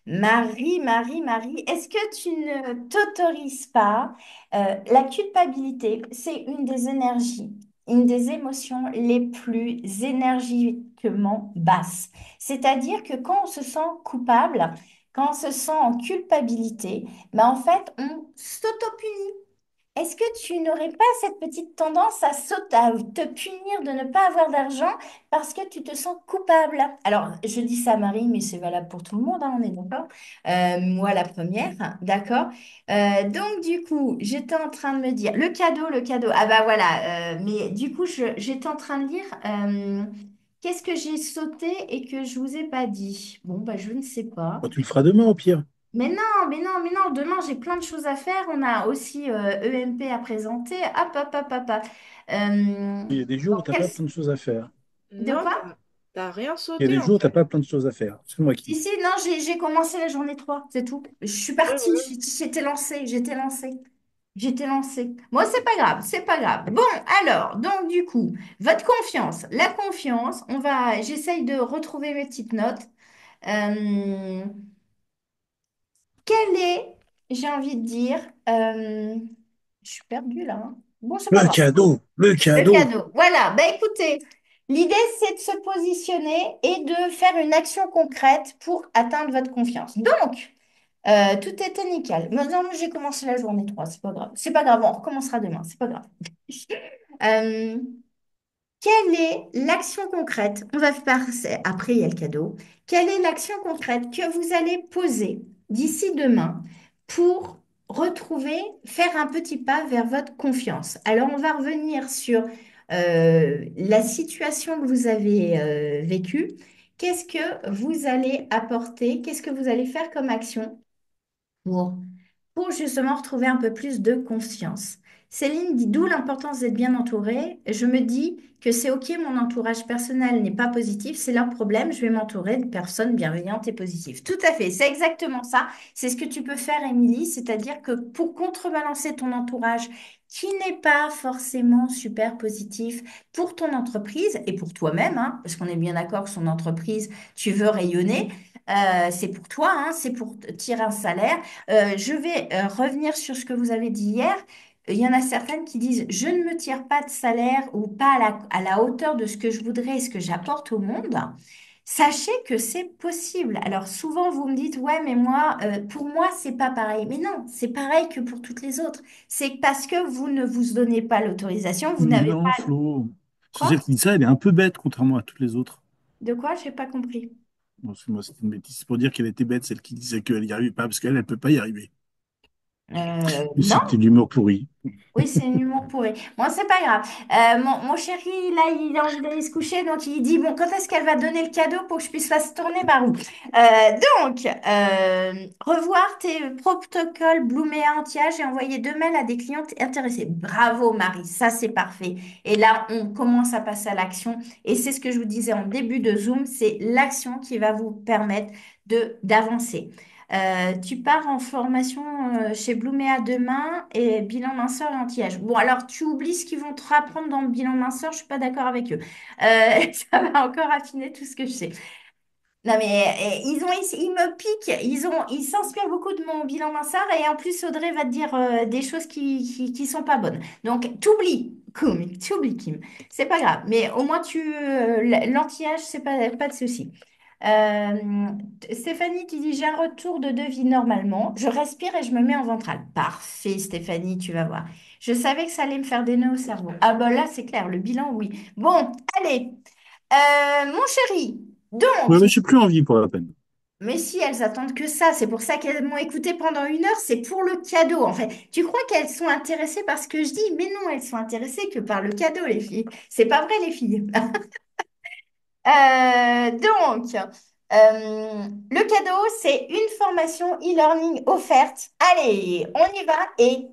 Marie, Marie, Marie, est-ce que tu ne t'autorises pas? La culpabilité, c'est une des énergies, une des émotions les plus énergiquement basses. C'est-à-dire que quand on se sent coupable, quand on se sent en culpabilité, ben en fait, on s'auto-punit. Est-ce que tu n'aurais pas cette petite tendance à sauter, à te punir de ne pas avoir d'argent parce que tu te sens coupable? Alors, je dis ça, Marie, mais c'est valable pour tout le monde, hein, on est d'accord? Moi, la première, d'accord? Donc, du coup, j'étais en train de me dire, le cadeau, ah bah voilà, mais du coup, j'étais en train de lire, qu'est-ce que j'ai sauté et que je vous ai pas dit? Bon, bah, je ne sais pas. Bon, tu le feras demain au pire. Mais non, mais non, mais non, demain j'ai plein de choses à faire. On a aussi EMP à présenter. Hop, hop, hop, hop, hop. Il y a des jours où Dans tu n'as quel- pas plein de choses à faire. De Non, quoi? t'as rien Il y a sauté des en jours où tu n'as fait. pas plein de choses à faire. C'est moi Si, qui. si, non, j'ai commencé la journée 3, c'est tout. Je suis Ouais, partie, ouais. j'étais lancée, j'étais lancée. J'étais lancée. Bon, c'est pas grave, c'est pas grave. Bon, alors, donc du coup, votre confiance, la confiance, j'essaye de retrouver mes petites notes. Euh, Quelle est, j'ai envie de dire, je suis perdue là, hein. Bon, c'est pas Le grave. cadeau, le Le cadeau. cadeau. Voilà. Ben écoutez, l'idée, c'est de se positionner et de faire une action concrète pour atteindre votre confiance. Donc, tout était nickel. Maintenant, j'ai commencé la journée 3, c'est pas grave. C'est pas grave, on recommencera demain, c'est pas grave. Euh, Quelle est l'action concrète? On va passer, après il y a le cadeau. Quelle est l'action concrète que vous allez poser d'ici demain pour retrouver, faire un petit pas vers votre confiance? Alors, on va revenir sur la situation que vous avez vécue. Qu'est-ce que vous allez apporter? Qu'est-ce que vous allez faire comme action pour pour justement retrouver un peu plus de confiance. Céline dit d'où l'importance d'être bien entourée. Je me dis que c'est OK, mon entourage personnel n'est pas positif, c'est leur problème, je vais m'entourer de personnes bienveillantes et positives. Tout à fait, c'est exactement ça. C'est ce que tu peux faire, Émilie, c'est-à-dire que pour contrebalancer ton entourage qui n'est pas forcément super positif pour ton entreprise et pour toi-même, hein, parce qu'on est bien d'accord que son entreprise, tu veux rayonner, c'est pour toi, hein, c'est pour tirer un salaire. Je vais revenir sur ce que vous avez dit hier. Il y en a certaines qui disent, je ne me tire pas de salaire ou pas à la hauteur de ce que je voudrais et ce que j'apporte au monde. Sachez que c'est possible. Alors souvent vous me dites, ouais, mais moi, pour moi, c'est pas pareil. Mais non, c'est pareil que pour toutes les autres. C'est parce que vous ne vous donnez pas l'autorisation, vous Mais n'avez non, pas... Flo. Quoi? Celle qui dit ça, elle est un peu bête, contrairement à toutes les autres. De quoi? J'ai pas compris. Bon, moi, c'était une bêtise. C'est pour dire qu'elle était bête, celle qui disait qu'elle n'y arrivait pas, parce qu'elle, elle peut pas y arriver. Mais c'était de Non. l'humour pourri. Oui, c'est un humour pourri. Bon, c'est pas grave. Mon chéri, là, il a envie d'aller se coucher, donc il dit, bon, quand est-ce qu'elle va donner le cadeau pour que je puisse la se tourner par où? Revoir tes protocoles Blooméa anti-âge et envoyer 2 mails à des clientes intéressées. Bravo, Marie, ça c'est parfait. Et là, on commence à passer à l'action. Et c'est ce que je vous disais en début de Zoom, c'est l'action qui va vous permettre d'avancer. Tu pars en formation chez Blooméa demain et bilan minceur et anti-âge. Bon, alors tu oublies ce qu'ils vont te apprendre dans le bilan minceur, je suis pas d'accord avec eux. Ça va encore affiner tout ce que je sais. Non mais ils me piquent, ils s'inspirent beaucoup de mon bilan minceur et en plus Audrey va te dire des choses qui sont pas bonnes. Donc t'oublies Kim, c'est pas grave. Mais au moins l'anti-âge c'est pas de souci. Euh, Stéphanie qui dit j'ai un retour de devis normalement, je respire et je me mets en ventral. Parfait Stéphanie, tu vas voir. Je savais que ça allait me faire des nœuds au cerveau. Ah bah là c'est clair, le bilan oui. Bon, allez, mon chéri. Ouais, Donc, mais j'ai plus envie pour la peine. mais si elles attendent que ça, c'est pour ça qu'elles m'ont écouté pendant 1 heure, c'est pour le cadeau. En fait, tu crois qu'elles sont intéressées par ce que je dis? Mais non, elles sont intéressées que par le cadeau, les filles. C'est pas vrai, les filles. Le cadeau, c'est une formation e-learning offerte. Allez, on y va. Et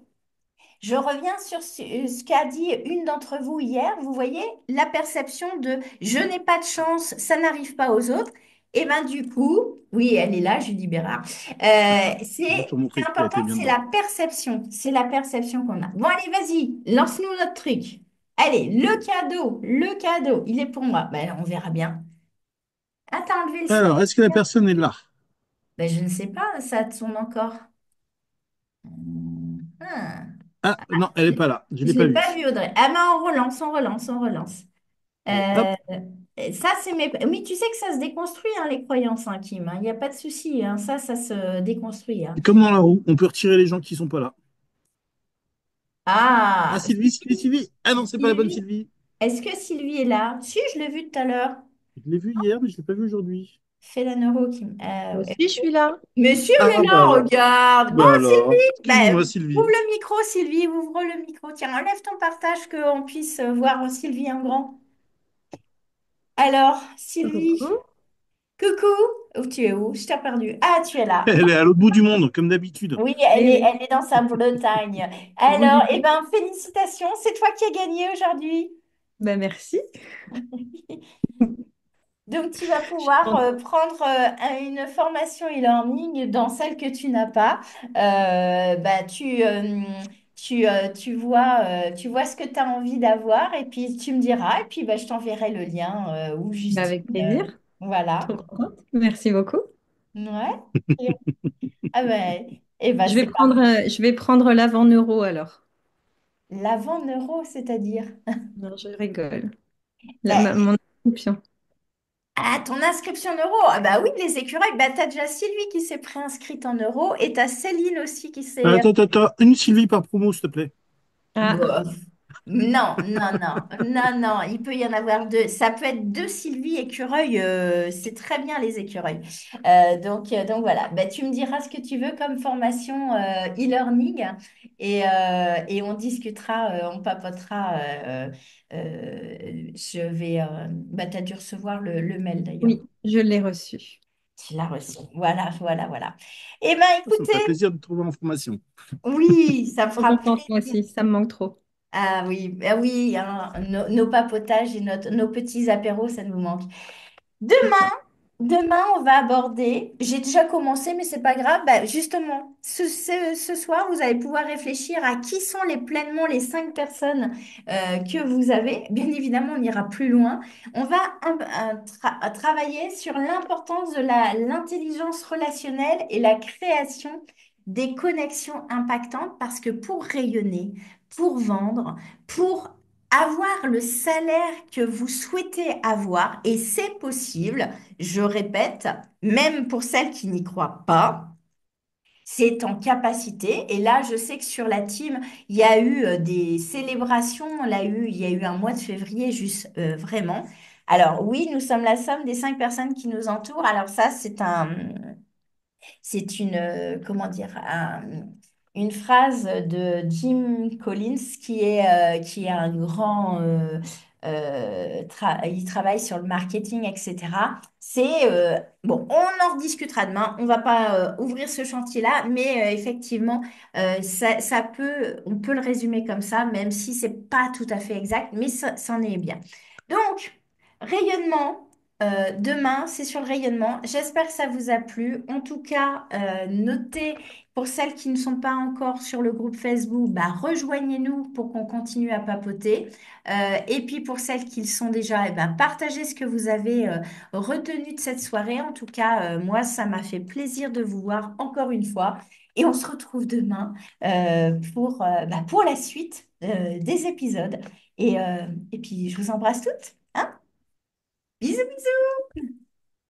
je reviens sur ce qu'a dit une d'entre vous hier. Vous voyez, la perception de je n'ai pas de chance, ça n'arrive pas aux autres. Et bien du coup, oui, elle est là, Julie Bérard. C'est juste pour C'est montrer qu'elle important, était bien c'est dedans. la perception. C'est la perception qu'on a. Bon, allez, vas-y, lance-nous notre truc. Allez, le cadeau, il est pour moi. Ben, on verra bien. Ah, t'as enlevé le son. Alors, est-ce que la personne est là? Ben, je ne sais pas, ça tourne encore. Ah. Ah, non, elle est pas là. Je Je l'ai l'ai pas pas vue. vu, Audrey. Ah, mais on relance. Allez, hop. Euh, Ça, c'est mes... Oui, tu sais que ça se déconstruit, hein, les croyances, hein, Kim, hein. Il n'y a pas de souci, hein. Ça se déconstruit, hein. Et comme dans la roue, on peut retirer les gens qui sont pas là. Ah, Ah, Sylvie, Sylvie, Sylvie. Ah non, c'est pas la bonne Sylvie, Sylvie. est-ce que Sylvie est là? Si, je l'ai vue tout à l'heure. Je l'ai vue hier, mais je l'ai pas vue aujourd'hui. Fais la neuro, Kim. Moi aussi, je suis là. Monsieur, elle Ah, est bah là, alors. regarde. Bon, Bah alors. Sylvie, Excuse-moi, ouvre Sylvie. le micro, Sylvie, ouvre le micro. Tiens, enlève ton partage qu'on puisse voir Sylvie en grand. Alors, Sylvie, Coucou. coucou. Où tu es où? Je t'ai perdu. Ah, tu es là. Elle est à l'autre bout du monde, comme d'habitude. Oui, Eh oui. elle est dans sa Bretagne. Alors, Oui. eh ben, félicitations, c'est toi qui as gagné aujourd'hui. Ben merci. Donc, tu vas Je suis pouvoir contente. prendre une formation e-learning dans celle que tu n'as pas. Bah, tu vois ce que tu as envie d'avoir et puis tu me diras et puis bah, je t'enverrai le lien ou Ben, Justine. avec plaisir. Voilà. Trop contente. Merci beaucoup. Ouais. Et- Ah ouais. Et bah, c'est Je vais prendre l'avant euro alors. l'avant neuro, c'est-à-dire. Non, je rigole. Ben, Mon inscription. ah, ton inscription en euros. Ah bah oui, les écureuils. Bah, t'as déjà Sylvie qui s'est préinscrite en euros et t'as Céline aussi qui s'est... Attends, attends, attends. Une Sylvie par promo, s'il te plaît. Ah, Bof. Non, non, non, non, non, il peut y en avoir deux. Ça peut être deux Sylvie écureuils, c'est très bien les écureuils. Donc voilà, bah, tu me diras ce que tu veux comme formation e-learning et on discutera, on papotera. Bah, tu as dû recevoir le mail d'ailleurs. oui, je l'ai reçu. Tu l'as reçu. Voilà, voilà, voilà. Eh bien, Ça me écoutez, ferait plaisir de trouver l'information. oui, ça me Trop fera contente moi plaisir. aussi, ça me manque trop. Ah oui, bah oui, hein, nos papotages et nos petits apéros, ça nous manque. C'est ça. Demain, on va aborder, j'ai déjà commencé, mais c'est pas grave, bah, justement, ce soir, vous allez pouvoir réfléchir à qui sont pleinement les 5 personnes que vous avez. Bien évidemment, on ira plus loin. On va travailler sur l'importance de l'intelligence relationnelle et la création des connexions impactantes parce que pour rayonner, pour vendre, pour avoir le salaire que vous souhaitez avoir, et c'est possible, je répète, même pour celles qui n'y croient pas. C'est en capacité. Et là, je sais que sur la team, il y a eu des célébrations. Il y a eu un mois de février, juste vraiment. Alors oui, nous sommes la somme des 5 personnes qui nous entourent. Alors ça, c'est une, comment dire, une phrase de Jim Collins qui est un grand, il travaille sur le marketing, etc. Bon, on en rediscutera demain. On va pas ouvrir ce chantier-là, mais effectivement, on peut le résumer comme ça, même si c'est pas tout à fait exact, mais ça, c'en est bien. Donc, rayonnement. Demain, c'est sur le rayonnement. J'espère que ça vous a plu. En tout cas, notez pour celles qui ne sont pas encore sur le groupe Facebook, bah, rejoignez-nous pour qu'on continue à papoter. Et puis pour celles qui le sont déjà, eh ben, partagez ce que vous avez retenu de cette soirée. En tout cas, moi, ça m'a fait plaisir de vous voir encore une fois. Et on se retrouve demain pour la suite des épisodes. Et puis, je vous embrasse toutes. Hein. Bisous, bisous.